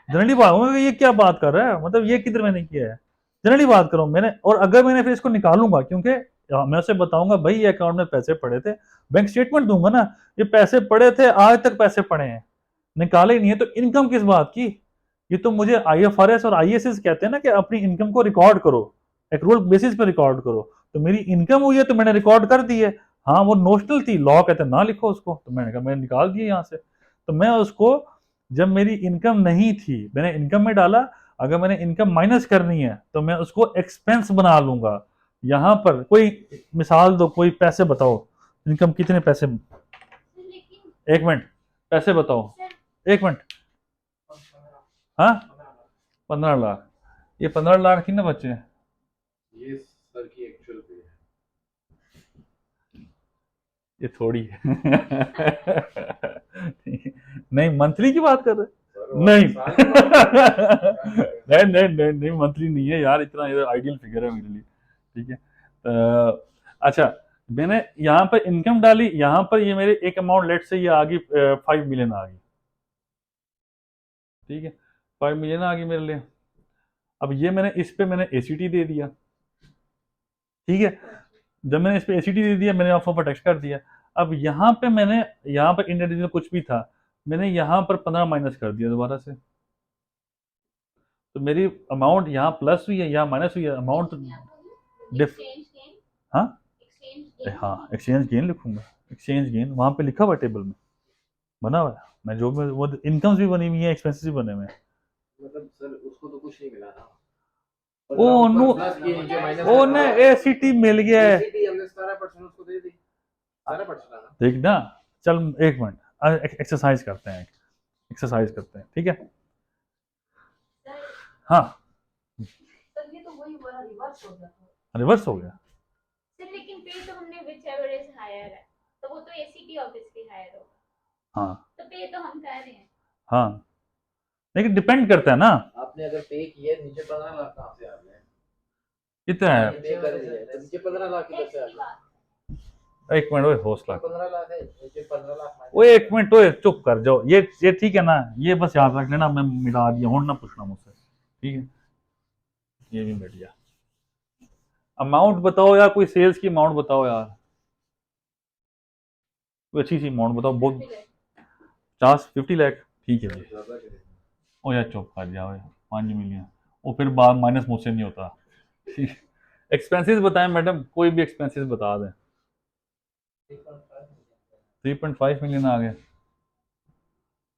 जनरली बात होगा, ये क्या बात कर रहा है, मतलब ये किधर मैंने किया है, जनरली बात करूं मैंने। और अगर मैंने फिर इसको निकालूंगा, क्योंकि मैं उसे बताऊंगा भाई ये अकाउंट में पैसे पड़े थे, बैंक स्टेटमेंट दूंगा ना, ये पैसे पड़े थे, आज तक पैसे पड़े हैं, निकाले ही नहीं है, तो इनकम किस बात की? ये तो मुझे आईएफआरएस और आईएसएस कहते हैं ना कि अपनी इनकम को रिकॉर्ड करो, एक्रूअल बेसिस पे रिकॉर्ड करो। तो मेरी इनकम हुई है तो मैंने रिकॉर्ड कर दी है। हाँ वो नोशनल थी, लॉ कहते हैं ना लिखो उसको, तो मैंने कहा मैंने निकाल दिया यहाँ से। तो मैं उसको, जब मेरी इनकम नहीं थी मैंने इनकम में डाला, अगर मैंने इनकम माइनस करनी है तो मैं उसको एक्सपेंस बना लूंगा। यहां पर कोई मिसाल दो, कोई पैसे बताओ, इनकम कितने पैसे, लेकिन एक मिनट, पैसे बताओ, सर एक मिनट। हाँ 15 लाख, ये 15 लाख थी ना बच्चे, ये सर की एक्चुअल पे है। ये थोड़ी है। नहीं मंथली की बात कर रहे, सर नहीं साल की बात कर रहे हैं। नहीं मंथली नहीं है यार, इतना आइडियल फिगर है मेरे लिए, ठीक है। अच्छा, मैंने यहाँ पर इनकम डाली, यहाँ पर ये मेरे एक अमाउंट लेट से ये आ गई 5 मिलियन आ गई, ठीक है, 5 मिलियन आ गई मेरे लिए। अब ये मैंने इस पे मैंने एसीटी दे दिया, ठीक है, जब मैंने इस पे एसीटी दे दिया, मैंने ऑफ ऑफ टैक्स कर दिया। अब यहाँ पे मैंने, यहाँ पर इंडियन कुछ भी था, मैंने यहाँ पर 15 माइनस कर दिया दोबारा से, तो मेरी अमाउंट यहाँ प्लस हुई है, यहाँ माइनस हुई है, अमाउंट डिफ, एक्सचेंज गेन, हाँ एक्सचेंज गेन, हाँ एक्सचेंज गेन लिखूंगा, एक्सचेंज गेन वहां पे लिखा हुआ टेबल में, बना हुआ है, मैं जो मैं वो इनकम्स भी बनी हुई है, एक्सपेंसेस भी बने हुए हैं। मतलब सर उसको तो कुछ नहीं मिला ना, ओ नो, प्लस किए नीचे माइनस ओ ने एसीटी मिल गया है, एसीटी हमने 17% उसको दे दी, 17% ना। देख ना, चल एक मिनट एक्सरसाइज करते हैं, एक्सरसाइज करते हैं, ठीक है। सर हाँ सर ये तो वही वाला रिवर्स हो गया था। रिवर्स हो गया, सर लेकिन पे तो हमने विद हायर है, तो वो तो एसीटी ऑब्वियसली हायर होगा, हाँ तो पे तो हम कर रहे हैं। हाँ, लेकिन डिपेंड करता है ना, आपने अगर पे किया है, नीचे 15 लाख कहाँ से आ गए? कितना है। पे कर दिया है, तो नीचे 15 लाख किधर टैक्स से आ की गए? बात, एक मिनट, ओए हौसला कर। 15 लाख है, नीचे 15 लाख ओए एक मिनट, ओए चुप कर जाओ, ये ठीक है ना, ये बस याद रख लेना, मैं मिटा दिया हूँ ना, पूछना मुझसे, ठीक है, ये भी मिट गया। अमाउंट बताओ यार, कोई सेल्स की अमाउंट बताओ यार, कोई अच्छी सी अमाउंट बताओ, बहुत। 50 लाख, ठीक है जी। ओ यार चुप कर जाओ यार, 5 मिलियन, वो फिर बाद माइनस मुझसे नहीं होता। एक्सपेंसेस बताएं मैडम, कोई भी एक्सपेंसेस बता दें। 3.5 मिलियन आ गए,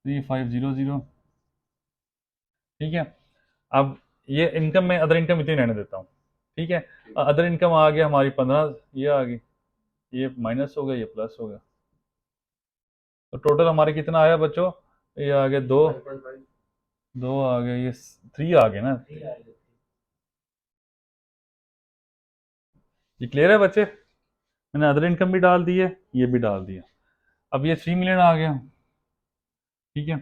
3500, ठीक है। अब ये इनकम में अदर इनकम इतनी रहने देता हूँ, ठीक है। अदर इनकम आ गया हमारी 15, ये आ गई, ये माइनस हो गया, ये प्लस हो गया, तो टोटल हमारे कितना आया बच्चों, ये आ गया 2, 2 आ गए, ये 3 आ गए ना। ये क्लियर है बच्चे, मैंने अदर इनकम भी डाल दी है, ये भी डाल दिया। अब ये 3 मिलियन आ गया, ठीक है।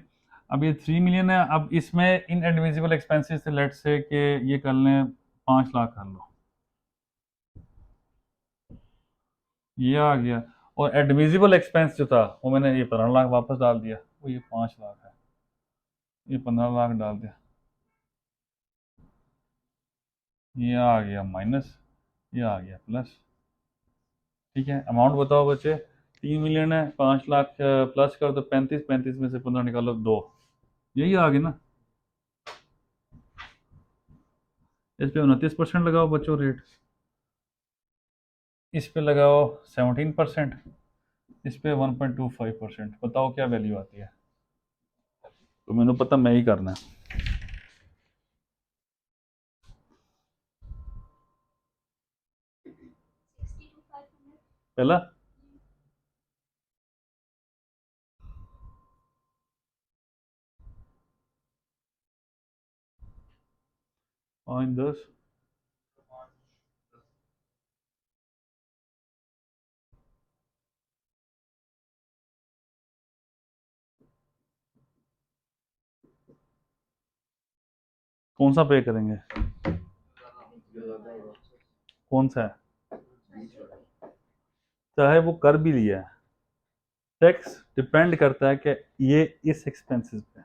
अब ये 3 मिलियन है, अब इसमें इन एडमिसिबल एक्सपेंसेस से लेट से कि ये कर लें 5 लाख कर लो, ये आ गया। और एडमिसिबल एक्सपेंस जो था वो मैंने ये 15 लाख वापस डाल दिया, वो ये 5 लाख है, ये 15 लाख डाल दिया, ये आ गया माइनस, ये आ गया प्लस, ठीक है। अमाउंट बताओ बच्चे, 3 मिलियन है, 5 लाख प्लस कर दो 35, 35 में से 15 निकालो 2, यही आ गया ना। इस पे 29% लगाओ बच्चों रेट, इस पे लगाओ 17%, इस पे 1.25%, बताओ क्या वैल्यू आती है। तो मैंने पता मैं ही करना है। 62,500। पहला पाँच 10, कौन सा पे करेंगे, कौन सा है, चाहे वो कर भी लिया है, टैक्स डिपेंड करता है कि ये इस एक्सपेंसेस पे,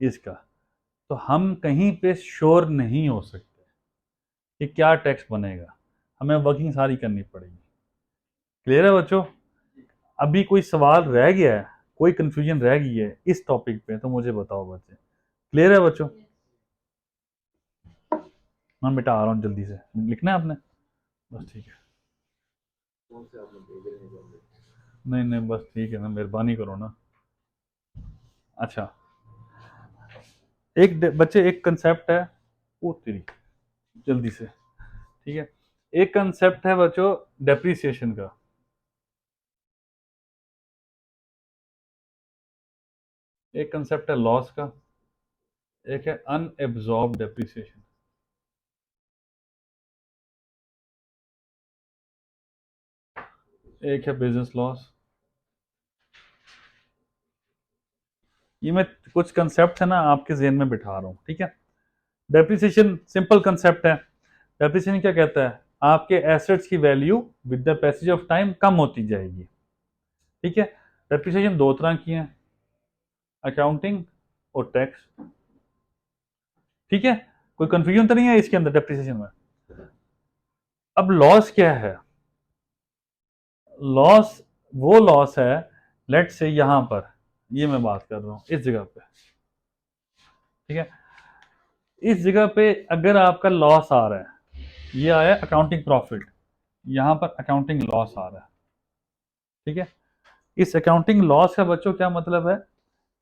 इसका, तो हम कहीं पे श्योर नहीं हो सकते कि क्या टैक्स बनेगा, हमें वर्किंग सारी करनी पड़ेगी। क्लियर है बच्चों, अभी कोई सवाल रह गया है, कोई कंफ्यूजन रह गई है इस टॉपिक पे तो मुझे बताओ बच्चे। क्लियर है बच्चों, मैं मिटा रहा हूँ जल्दी से, लिखना है आपने, बस ठीक है। कौन से आपने भेजे नहीं बंदे? नहीं नहीं बस ठीक है ना, मेहरबानी करो ना। अच्छा, बच्चे एक कंसेप्ट है, वो तेरी, जल्दी से, ठीक है। एक कंसेप्ट है बच्चों डेप्रिसिएशन का, एक कंसेप्ट है लॉस का, एक है अनएब्जॉर्ब डेप्रिसिएशन। एक है बिजनेस लॉस। ये मैं कुछ कंसेप्ट है ना आपके जेहन में बिठा रहा हूँ, ठीक है। डेप्रिसिएशन सिंपल कंसेप्ट है। डेप्रिसिएशन क्या कहता है, आपके एसेट्स की value with the passage of time कम होती जाएगी, ठीक है। डेप्रिसिएशन दो तरह की हैं, अकाउंटिंग और टैक्स, ठीक है। कोई कंफ्यूजन तो नहीं है इसके अंदर डेप्रिसिएशन में। अब लॉस क्या है, लॉस वो लॉस है, लेट से यहां पर, ये मैं बात कर रहा हूं इस जगह पे, ठीक है। इस जगह पे अगर आपका लॉस आ रहा है, ये आया अकाउंटिंग प्रॉफिट, यहां पर अकाउंटिंग लॉस आ रहा है, ठीक है। इस अकाउंटिंग लॉस का बच्चों क्या मतलब है,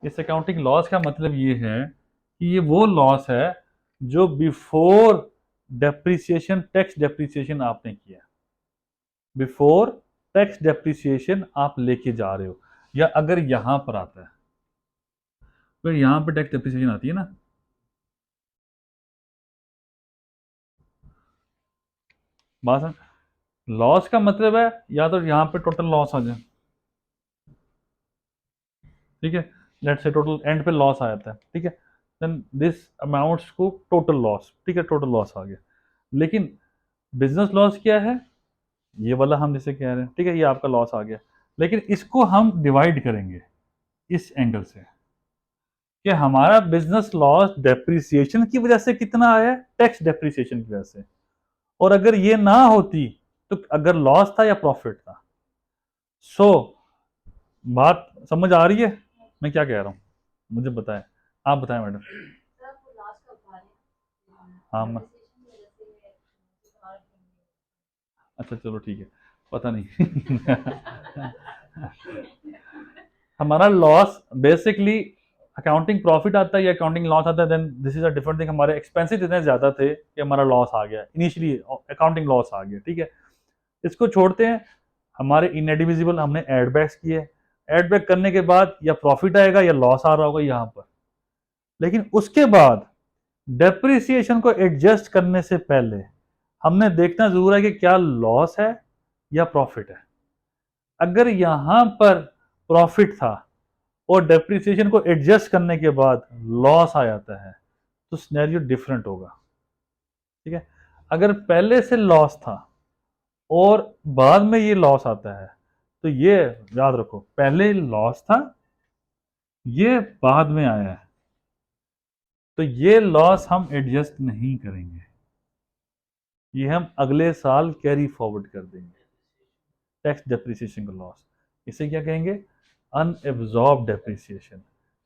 इस अकाउंटिंग लॉस का मतलब ये है कि ये वो लॉस है जो बिफोर डेप्रिसिएशन, टैक्स डेप्रिसिएशन आपने किया, बिफोर टैक्स डेप्रिसिएशन आप लेके जा रहे हो, या अगर यहां पर आता है, फिर यहां पर टैक्स डेप्रिसिएशन आती है ना, बात समझ। लॉस का मतलब है या तो यहाँ पे टोटल लॉस आ जाए, ठीक है, लेट्स से टोटल एंड पे लॉस आ जाता है, ठीक है, देन दिस अमाउंट्स को टोटल लॉस, ठीक है, टोटल लॉस आ गया। लेकिन बिजनेस लॉस क्या है, ये वाला हम जिसे कह रहे हैं, ठीक है, ये आपका लॉस आ गया। लेकिन इसको हम डिवाइड करेंगे इस एंगल से कि हमारा बिजनेस लॉस डेप्रिसिएशन की वजह से कितना आया, टैक्स डेप्रिसिएशन की वजह से, और अगर ये ना होती तो अगर लॉस था या प्रॉफिट था। सो बात समझ आ रही है मैं क्या कह रहा हूँ, मुझे बताएं, आप बताएं मैडम। हाँ मैं, अच्छा चलो ठीक है, पता नहीं हमारा लॉस बेसिकली अकाउंटिंग प्रॉफिट आता है या अकाउंटिंग लॉस आता है, then this is a different thing. हमारे एक्सपेंसेस इतने ज़्यादा थे कि हमारा लॉस आ गया, इनिशियली अकाउंटिंग लॉस आ गया, ठीक है, इसको छोड़ते हैं। हमारे इनएडिविजिबल हमने एड बैक्स किए, एड बैक करने के बाद या प्रॉफिट आएगा या लॉस आ रहा होगा यहाँ पर। लेकिन उसके बाद डेप्रिसिएशन को एडजस्ट करने से पहले हमने देखना जरूर है कि क्या लॉस है या प्रॉफिट है। अगर यहां पर प्रॉफिट था और डेप्रिसिएशन को एडजस्ट करने के बाद लॉस आ जाता है तो सिनेरियो डिफरेंट होगा, ठीक है। अगर पहले से लॉस था और बाद में ये लॉस आता है तो ये याद रखो, पहले लॉस था, ये बाद में आया है, तो ये लॉस हम एडजस्ट नहीं करेंगे, ये हम अगले साल कैरी फॉरवर्ड कर देंगे, टैक्स डेप्रिसिएशन का लॉस। इसे क्या कहेंगे, अनएब्जॉर्ब डेप्रिसिएशन।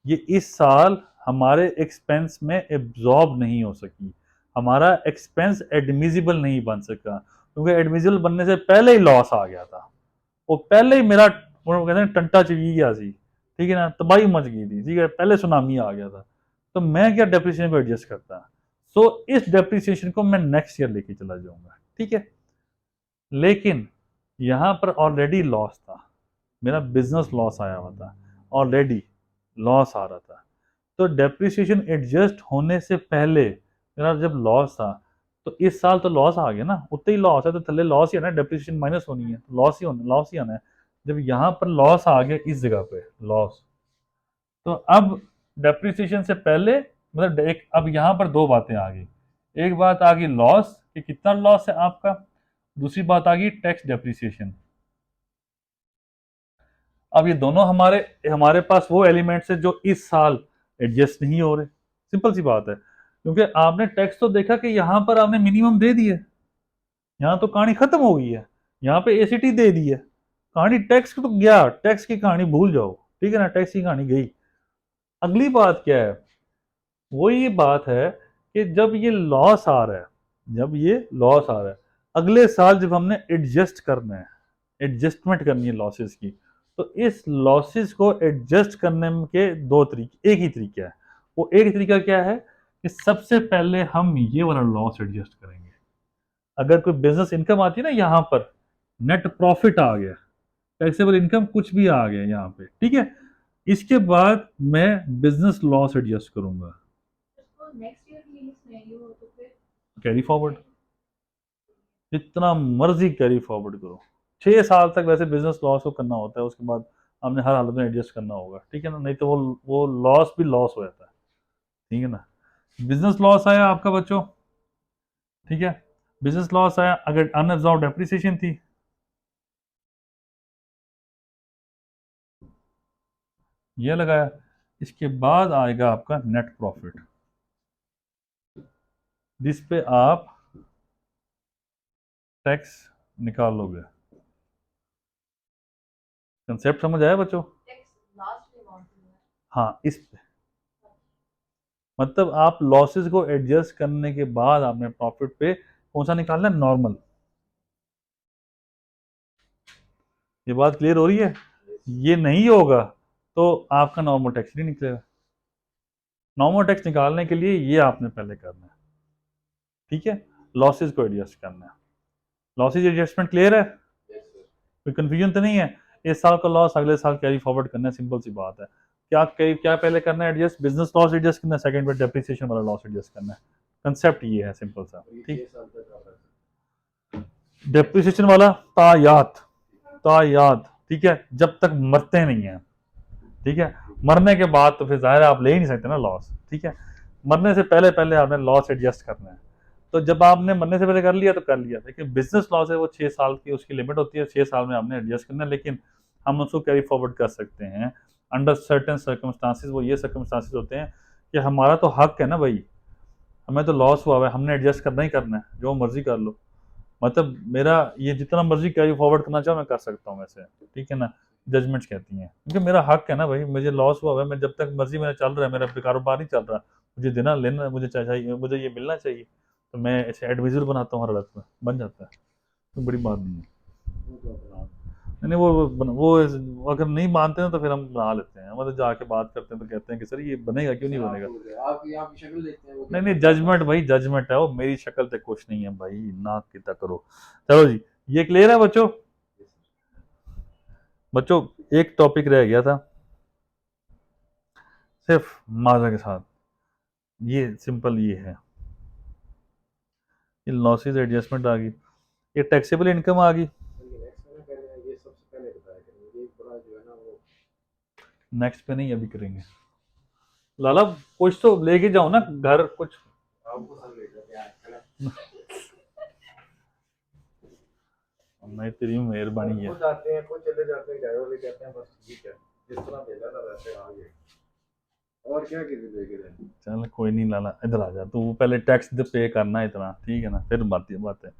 ये इस साल हमारे एक्सपेंस में एब्जॉर्ब नहीं हो सकी, हमारा एक्सपेंस एडमिजिबल नहीं बन सका, क्योंकि एडमिजिबल बनने से पहले ही लॉस आ गया था, वो पहले ही मेरा वो कहते हैं टंटा चिड़ी गया सी, ठीक है ना, तबाही मच गई थी, ठीक है, पहले सुनामी आ गया था, तो मैं क्या डेप्रिसिएशन को एडजस्ट करता। सो इस डेप्रिसिएशन को मैं नेक्स्ट ईयर लेके चला जाऊंगा, ठीक है। लेकिन यहां पर ऑलरेडी लॉस था, मेरा बिजनेस लॉस आया हुआ था, ऑलरेडी लॉस आ रहा था, तो डेप्रिसिएशन एडजस्ट होने से पहले मेरा जब लॉस था, तो इस साल तो लॉस आ गया ना, उतने ही लॉस है तो थल्ले लॉस ही है ना, डेप्रिसिएशन माइनस होनी है, लॉस ही होना, लॉस ही आना है। जब यहाँ पर लॉस आ गया इस जगह पे लॉस, तो अब डेप्रिसिएशन से पहले मतलब एक, अब यहाँ पर दो बातें आ गई, एक बात आ गई लॉस कि कितना लॉस है आपका, दूसरी बात आ गई टैक्स डेप्रिसिएशन। अब ये दोनों हमारे हमारे पास वो एलिमेंट्स है जो इस साल एडजस्ट नहीं हो रहे, सिंपल सी बात है, क्योंकि आपने टैक्स तो देखा कि यहाँ पर आपने मिनिमम दे दिया, यहाँ तो कहानी खत्म हो गई है, यहाँ पे एसीटी दे दी है, कहानी टैक्स तो गया, टैक्स की कहानी भूल जाओ, ठीक है ना, टैक्स की कहानी गई। अगली बात क्या है, वो ये बात है कि जब ये लॉस आ रहा है, जब ये लॉस आ रहा है, अगले साल जब हमने एडजस्ट करना है, एडजस्टमेंट करनी है लॉसेस की, तो इस लॉसेस को एडजस्ट करने के दो तरीके, एक ही तरीका है, वो एक तरीका क्या है कि सबसे पहले हम ये वाला लॉस एडजस्ट करेंगे। अगर कोई बिजनेस इनकम आती है ना, यहाँ पर नेट प्रॉफिट आ गया, टैक्सेबल इनकम कुछ भी आ गया यहाँ पे, ठीक है, इसके बाद मैं बिजनेस लॉस एडजस्ट करूंगा, नेक्स्ट ईयर ये सिनेरियो हो तो फिर कैरी फॉरवर्ड, जितना मर्जी कैरी फॉरवर्ड करो, 6 साल तक वैसे बिजनेस लॉस को करना होता है, उसके बाद हमने हर हालत में एडजस्ट करना होगा, ठीक है ना, नहीं तो वो लॉस भी लॉस हो जाता है, ठीक है ना। बिजनेस लॉस आया आपका बच्चों, ठीक है, बिजनेस लॉस आया, अगर अनअब्जॉर्ब डेप्रिसिएशन थी, ये लगाया, इसके बाद आएगा आपका नेट प्रॉफिट, जिस पे आप टैक्स निकाल लोगे। कंसेप्ट समझ आया बच्चों? टैक्स लास्ट में अमाउंट है। हाँ, इस पे मतलब आप लॉसेस को एडजस्ट करने के बाद आपने प्रॉफिट पे कौन सा निकालना है, नॉर्मल। ये बात क्लियर हो रही है? ये नहीं होगा तो आपका नॉर्मल टैक्स नहीं निकलेगा। नॉर्मल टैक्स निकालने के लिए ये आपने पहले करना है, ठीक है, लॉसेस को एडजस्ट करना है। लॉसेस एडजस्टमेंट क्लियर है? कोई कंफ्यूजन तो नहीं है? इस साल का लॉस अगले साल कैरी फॉरवर्ड करना है, सिंपल सी बात है। क्या पहले करना है एडजस्ट, बिजनेस लॉस एडजस्ट करना है, सेकंड में डेप्रिसिएशन वाला लॉस एडजस्ट करना है। कंसेप्ट ये है सिंपल सा, ठीक। डेप्रिसिएशन वाला तायात, तायात, ठीक है, जब तक मरते नहीं है, ठीक है। मरने के बाद तो फिर जाहिर है आप ले ही नहीं सकते ना लॉस, ठीक है। मरने से पहले पहले आपने लॉस एडजस्ट करना है। तो जब आपने मरने से पहले कर लिया तो कर लिया, लेकिन बिजनेस लॉस है वो 6 साल की उसकी लिमिट होती है, 6 साल में आपने एडजस्ट करना है, लेकिन हम उसको कैरी फॉरवर्ड कर सकते हैं अंडर सर्टेन सर्कमस्टांसिस। वो ये सर्कमस्टांसिस होते हैं कि हमारा तो हक है ना भाई, हमें तो लॉस हुआ है, हमने एडजस्ट करना ही करना है, जो मर्जी कर लो। मतलब मेरा ये जितना मर्जी कैरी फॉरवर्ड करना चाहो मैं कर सकता हूँ वैसे, ठीक है ना। जजमेंट्स कहती हैं क्योंकि मेरा हक है ना भाई, मुझे लॉस हुआ है, मैं जब तक मर्जी मेरा चल रहा है, मेरा कारोबार नहीं चल रहा, मुझे देना लेना मुझे चाहिए, मुझे ये मिलना चाहिए, तो मैं ऐसे एडवाइजर बनाता हूँ हर हालत में, बन जाता है, तो बड़ी बात नहीं है। वो तो अपना नहीं वो अगर नहीं मानते हैं तो फिर हम बना लेते हैं, मतलब जाके बात करते हैं तो कहते हैं कि सर ये बनेगा क्यों नहीं सर, बनेगा। आपकी शक्ल देखते हैं वो नहीं कहते नहीं, हैं जजमेंट भाई जजमेंट है, वो मेरी शक्ल तक कुछ नहीं है भाई, नाक कितना करो। चलो जी, ये क्लियर है बच्चों। बच्चों एक टॉपिक रह गया था सिर्फ माजा के साथ, ये सिंपल ये है, ये लॉसेस एडजस्टमेंट आ गई, ये टैक्सेबल इनकम आ गई। लेकिन नेक्स्ट में ना पहले ये सबसे पहले बताया करेंगे, ये बड़ा जो है ना वो नेक्स्ट पे नहीं, अभी करेंगे। लाला कुछ तो लेके जाओ ना घर कुछ। आपको सर ले जाते हैं नहीं तेरी मेहरबानी है। खुद आते हैं, खुद चले जाते हैं, ड्राइवर ले कहते हैं बस ठीक है, जिस तरह भेजा था वैसे आ गए, और क्या किसी लेके जाए। चल कोई नहीं लाला, इधर आ जा तू, पहले टैक्स पे करना है इतना, ठीक है ना, फिर बात है।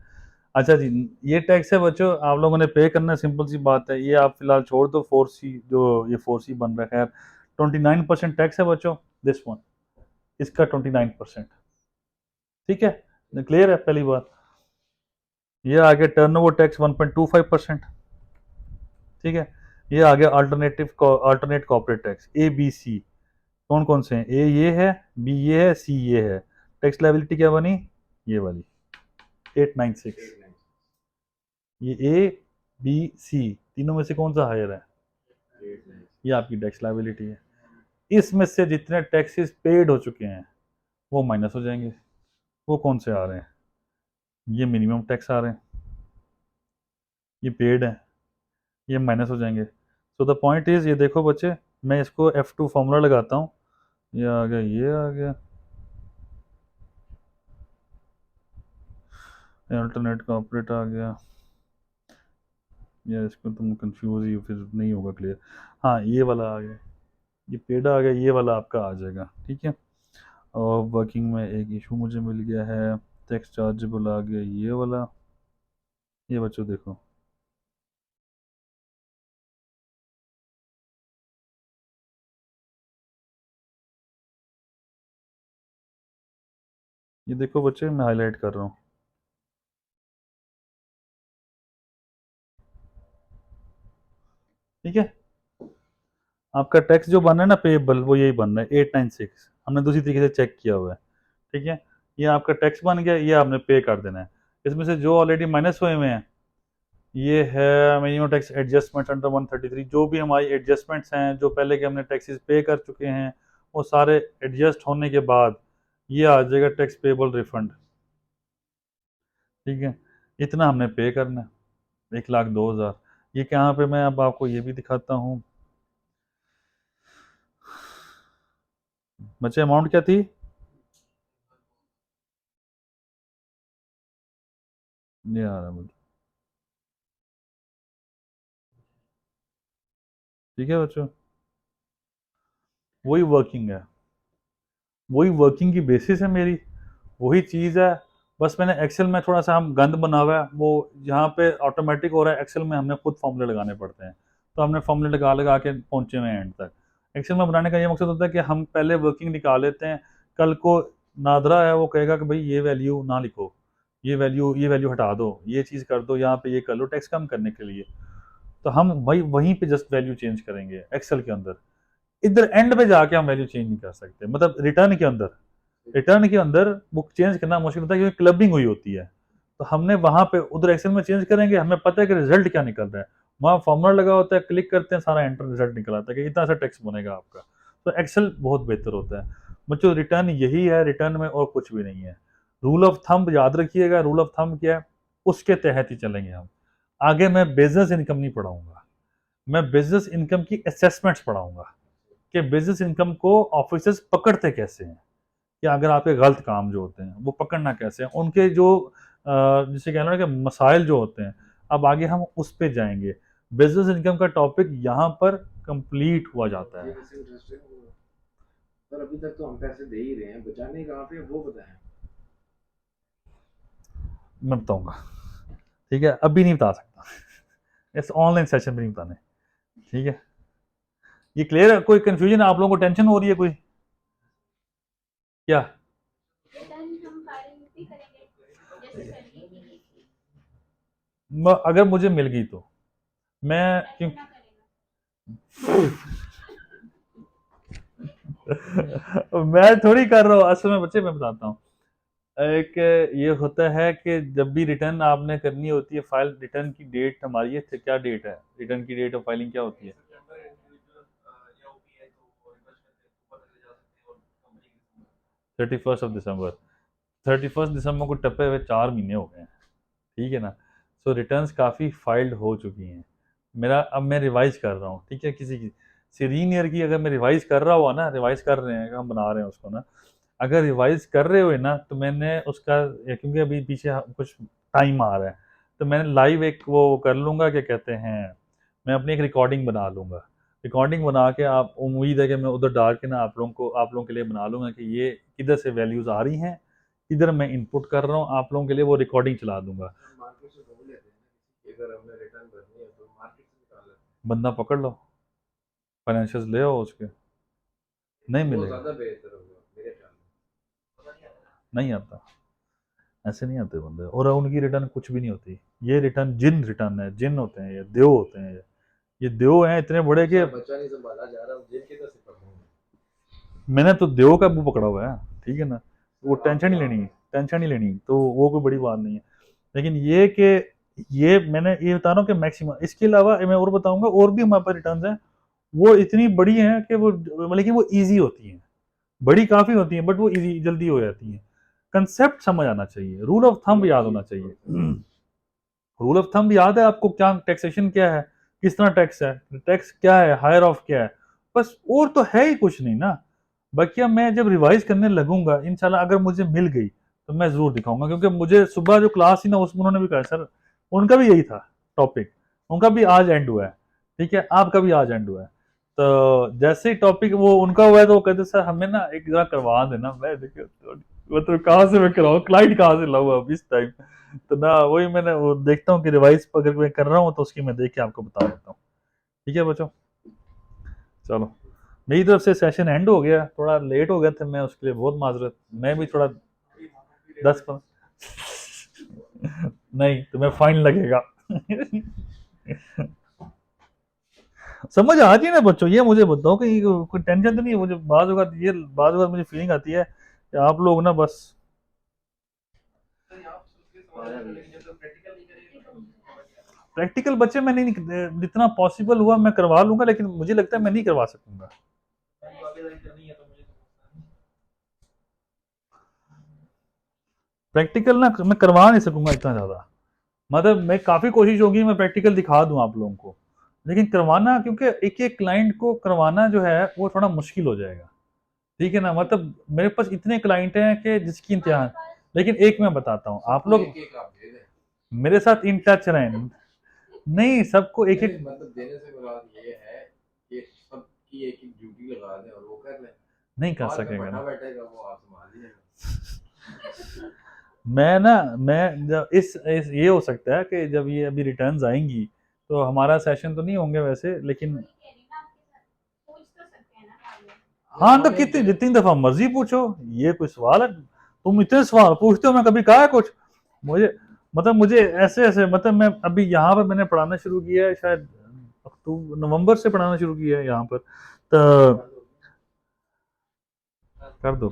अच्छा जी, ये टैक्स है बच्चों, आप लोगों ने पे करना है, सिंपल सी बात है, ये आप फिलहाल छोड़ दो 4C, जो ये 4C बन रहा है, 29% टैक्स है बच्चों, दिस वन, इसका 29%, ठीक है, क्लियर है पहली बात। ये आ गया टर्नओवर टैक्स 1.25%, ठीक है। ये आ गया अल्टरनेट कॉर्पोरेट टैक्स ABC, कौन कौन से हैं, ए ये है, बी ये है, सी ये है। टैक्स लायबिलिटी क्या बनी, ये वाली 896, ये ए बी सी तीनों में से कौन सा हायर है, ये आपकी टैक्स लायबिलिटी है। इसमें से जितने टैक्सेस पेड हो चुके हैं वो माइनस हो जाएंगे, वो कौन से आ रहे हैं, ये मिनिमम टैक्स आ रहे हैं, ये पेड है, ये माइनस हो जाएंगे। सो द पॉइंट इज, ये देखो बच्चे, मैं इसको F2 फॉर्मूला लगाता हूँ, ये आ गया, ये आ गया, अल्टरनेट कॉर्पोरेट आ गया, या इसको तुम कंफ्यूज ही फिर नहीं होगा क्लियर। हाँ ये वाला आ गया, ये पेड आ गया, ये वाला आपका आ जाएगा, ठीक है। और वर्किंग में एक इशू मुझे मिल गया है, टैक्स चार्जेबल आ गया ये वाला, ये बच्चों देखो, ये देखो बच्चे मैं हाईलाइट कर रहा हूँ, ठीक है। आपका टैक्स जो बन रहा है ना पेएबल, वो यही बन रहा है 896, हमने दूसरी तरीके से चेक किया हुआ है, ठीक है। ये आपका टैक्स बन गया, ये आपने पे कर देना है। इसमें से जो ऑलरेडी माइनस हुए हुए हैं, ये है मिनिमम टैक्स एडजस्टमेंट अंडर 133, जो भी हमारी एडजस्टमेंट्स हैं, जो पहले के हमने टैक्सेस पे कर चुके हैं, वो सारे एडजस्ट होने के बाद ये आ जाएगा टैक्स पेबल रिफंड, ठीक है। इतना हमने पे करना है, 1,02,000। ये कहाँ पे, मैं अब आपको ये भी दिखाता हूँ, बच्चे अमाउंट क्या थी, ये आ रहा है मुझे, ठीक है बच्चों, वही वर्किंग है, वही वर्किंग की बेसिस है मेरी, वही चीज़ है। बस मैंने एक्सेल में थोड़ा सा हम गंद बना हुआ है, वो यहाँ पे ऑटोमेटिक हो रहा है, एक्सेल में हमने खुद फॉर्मूले लगाने पड़ते हैं, तो हमने फॉर्मूले लगा लगा के पहुँचे हुए हैं एंड तक। एक्सेल में बनाने का ये मकसद होता है कि हम पहले वर्किंग निकाल लेते हैं, कल को नादरा है वो कहेगा कि भाई ये वैल्यू ना लिखो, ये वैल्यू हटा दो, ये चीज़ कर दो, यहाँ पे ये कर लो टैक्स कम करने के लिए, तो हम वही वहीं पे जस्ट वैल्यू चेंज करेंगे एक्सेल के अंदर। इधर एंड पे जाके हम वैल्यू चेंज नहीं कर सकते, मतलब रिटर्न के अंदर वो चेंज करना मुश्किल होता है क्योंकि क्लबिंग हुई होती है, तो हमने वहां पे उधर एक्सेल में चेंज करेंगे, हमें पता है कि रिजल्ट क्या निकल रहा है, वहाँ फॉर्मूला लगा होता है, क्लिक करते हैं, सारा एंटर रिजल्ट निकल आता है कि इतना सा टेक्स्ट बनेगा आपका, तो एक्सेल बहुत बेहतर होता है बच्चों। रिटर्न यही है, रिटर्न में और कुछ भी नहीं है। रूल ऑफ थंब याद रखिएगा, रूल ऑफ थंब क्या है, उसके तहत ही चलेंगे हम। आगे मैं बिजनेस इनकम नहीं पढ़ाऊंगा, मैं बिजनेस इनकम की असेसमेंट्स पढ़ाऊंगा कि बिजनेस इनकम को ऑफिसर्स पकड़ते कैसे हैं, या अगर आपके गलत काम जो होते हैं वो पकड़ना कैसे हैं, उनके जो जिसे कहना है कि मसाइल जो होते हैं, अब आगे हम उस पे जाएंगे। बिजनेस इनकम का टॉपिक यहाँ पर कंप्लीट हुआ जाता ये है। वैसे इंटरेस्टिंग पर अभी तक तो हम पैसे दे ही रहे हैं, बचाने कहाँ पे वो बताएं। मैं बताऊंगा, ठीक है, अभी नहीं बता सकता, इस ऑनलाइन सेशन में नहीं बताने, ठीक है। ये क्लियर है? कोई कंफ्यूजन, आप लोगों को टेंशन हो रही है कोई क्या? रिटर्न हम फाइल भी करेंगे जैसे सैलरी की थी, अगर मुझे मिल गई तो मैं ऐसे क्यों ना करेगा। मैं थोड़ी कर रहा हूँ असल में बच्चे, मैं बताता हूँ। एक ये होता है कि जब भी रिटर्न आपने करनी होती है, फाइल रिटर्न की डेट हमारी है, क्या डेट है रिटर्न की, डेट ऑफ फाइलिंग क्या होती है? 31 दिसंबर। 31 दिसंबर को टप्पे हुए 4 महीने हो गए हैं, ठीक है ना। सो रिटर्न्स काफ़ी फाइल्ड हो चुकी हैं। मेरा अब मैं रिवाइज कर रहा हूँ, ठीक है, किसी की सीनियर की अगर मैं रिवाइज कर रहा हुआ ना, रिवाइज कर रहे हैं, हम बना रहे हैं उसको ना, अगर रिवाइज कर रहे हुए ना, तो मैंने उसका, क्योंकि अभी पीछे कुछ टाइम आ रहा है, तो मैंने लाइव एक वो कर लूँगा, क्या कहते हैं, मैं अपनी एक रिकॉर्डिंग बना लूँगा। रिकॉर्डिंग बना के, आप उम्मीद है कि मैं उधर डाल के ना आप लोगों के लिए बना लूँगा कि ये किधर से वैल्यूज़ आ रही हैं, इधर मैं इनपुट कर रहा हूँ, आप लोगों के लिए वो रिकॉर्डिंग चला दूंगा। मार्केट से ढूंढ लेते हैं ना कि अगर हमने रिटर्न भरनी है तो मार्केट से निकाल लेते बंदा पकड़ लो, फाइनेंशियल ले आओ उसके, नहीं हैं, वो मिलेगा, ज्यादा बेहतर होगा मेरे ख्याल में। नहीं आता, ऐसे नहीं आते बंदे, और उनकी रिटर्न कुछ भी नहीं होती। ये रिटर्न जिन रिटर्न है, जिन होते हैं, ये देव होते हैं, ये देव हैं इतने बड़े कि बच्चा नहीं संभाला जा रहा, जेल के तरफ से पकड़ूंगा। मैंने तो देव का मुंह पकड़ा हुआ है, ठीक है ना, वो सर, टेंशन आपने नहीं लेनी, टेंशन नहीं लेनी, तो वो कोई बड़ी बात नहीं है। लेकिन ये कि ये मैंने ये बता रहा हूँ कि मैक्सिमम, इसके अलावा मैं और बताऊंगा, और भी हमारे पास रिटर्न हैं, वो इतनी बड़ी हैं कि वो, लेकिन वो ईजी होती हैं, बड़ी काफ़ी होती हैं, बट वो इजी जल्दी हो जाती हैं। कंसेप्ट समझ आना चाहिए, रूल ऑफ थंब याद होना चाहिए। रूल ऑफ थंब याद है आपको? क्या टैक्सेशन क्या है, किस तरह टैक्स है, टैक्स क्या है, हायर ऑफ क्या है, बस, और तो है ही कुछ नहीं ना। बाकी अब मैं जब रिवाइज करने लगूंगा इंशाल्लाह, अगर मुझे मिल गई तो मैं जरूर दिखाऊंगा, क्योंकि मुझे सुबह जो क्लास थी ना, उसमें उन्होंने भी कहा सर, उनका भी यही था टॉपिक, उनका भी आज एंड हुआ है, ठीक है, आपका भी आज एंड हुआ है। तो जैसे ही टॉपिक वो उनका हुआ है, तो वो कहते सर हमें ना एक जगह करवा देना। मैं देखिए मतलब कहाँ से मैं कराऊँ, क्लाइंट कहाँ से लाऊँ अब इस टाइम, तो ना वही मैंने वो देखता हूँ कि रिवाइज अगर मैं कर रहा हूँ तो उसकी मैं देख के आपको बता देता हूँ, ठीक है बच्चों। चलो, मेरी तरफ से सेशन एंड हो गया, थोड़ा लेट हो गया था मैं, उसके लिए बहुत माजरत, मैं भी थोड़ा 10 नहीं तुम्हें फाइन लगेगा। समझ आ रही है ना बच्चों? ये मुझे बताओ कि कोई टेंशन तो नहीं है? मुझे बाज़ औक़ात मुझे फीलिंग आती है कि आप लोग ना बस प्रैक्टिकल, बच्चे मैं नहीं, जितना पॉसिबल हुआ मैं करवा लूंगा, लेकिन मुझे लगता है मैं नहीं करवा सकूंगा। प्रैक्टिकल ना मैं करवा नहीं सकूंगा इतना ज़्यादा, मतलब मैं काफ़ी कोशिश होगी मैं प्रैक्टिकल दिखा दूं आप लोगों को, लेकिन करवाना, क्योंकि एक एक क्लाइंट को करवाना जो है वो थोड़ा मुश्किल हो जाएगा, ठीक है ना। मतलब मेरे पास इतने क्लाइंट हैं कि जिसकी इम्तिहान, लेकिन एक मैं बताता हूँ, आप सबको लोग एक एक आप दे दें। मेरे साथ इन टच रहें, नहीं सबको एक नहीं, एक मतलब देने से मुराद ये है कि सबकी एक एक ड्यूटी लगा दें और वो कर लें। नहीं कर बाद में सकेंगे बैठा ना। बैठेगा वो, आप संभाल लीजिएगा। मैं जब इस ये हो सकता है कि जब ये अभी रिटर्न्स आएंगी तो हमारा सेशन तो नहीं होंगे वैसे, लेकिन वही कह रही ना आपके साथ पूछ तो सकते हैं ना बाद में। हाँ, तो कितनी जितनी दफा मर्जी पूछो, ये कोई सवाल है? तुम इतने सवाल पूछते हो, मैं कभी कहा है कुछ? मुझे मतलब मुझे ऐसे ऐसे, मतलब मैं अभी यहाँ पर मैंने पढ़ाना शुरू किया है, शायद अक्टूबर नवंबर से पढ़ाना शुरू किया है यहाँ पर, तो कर दो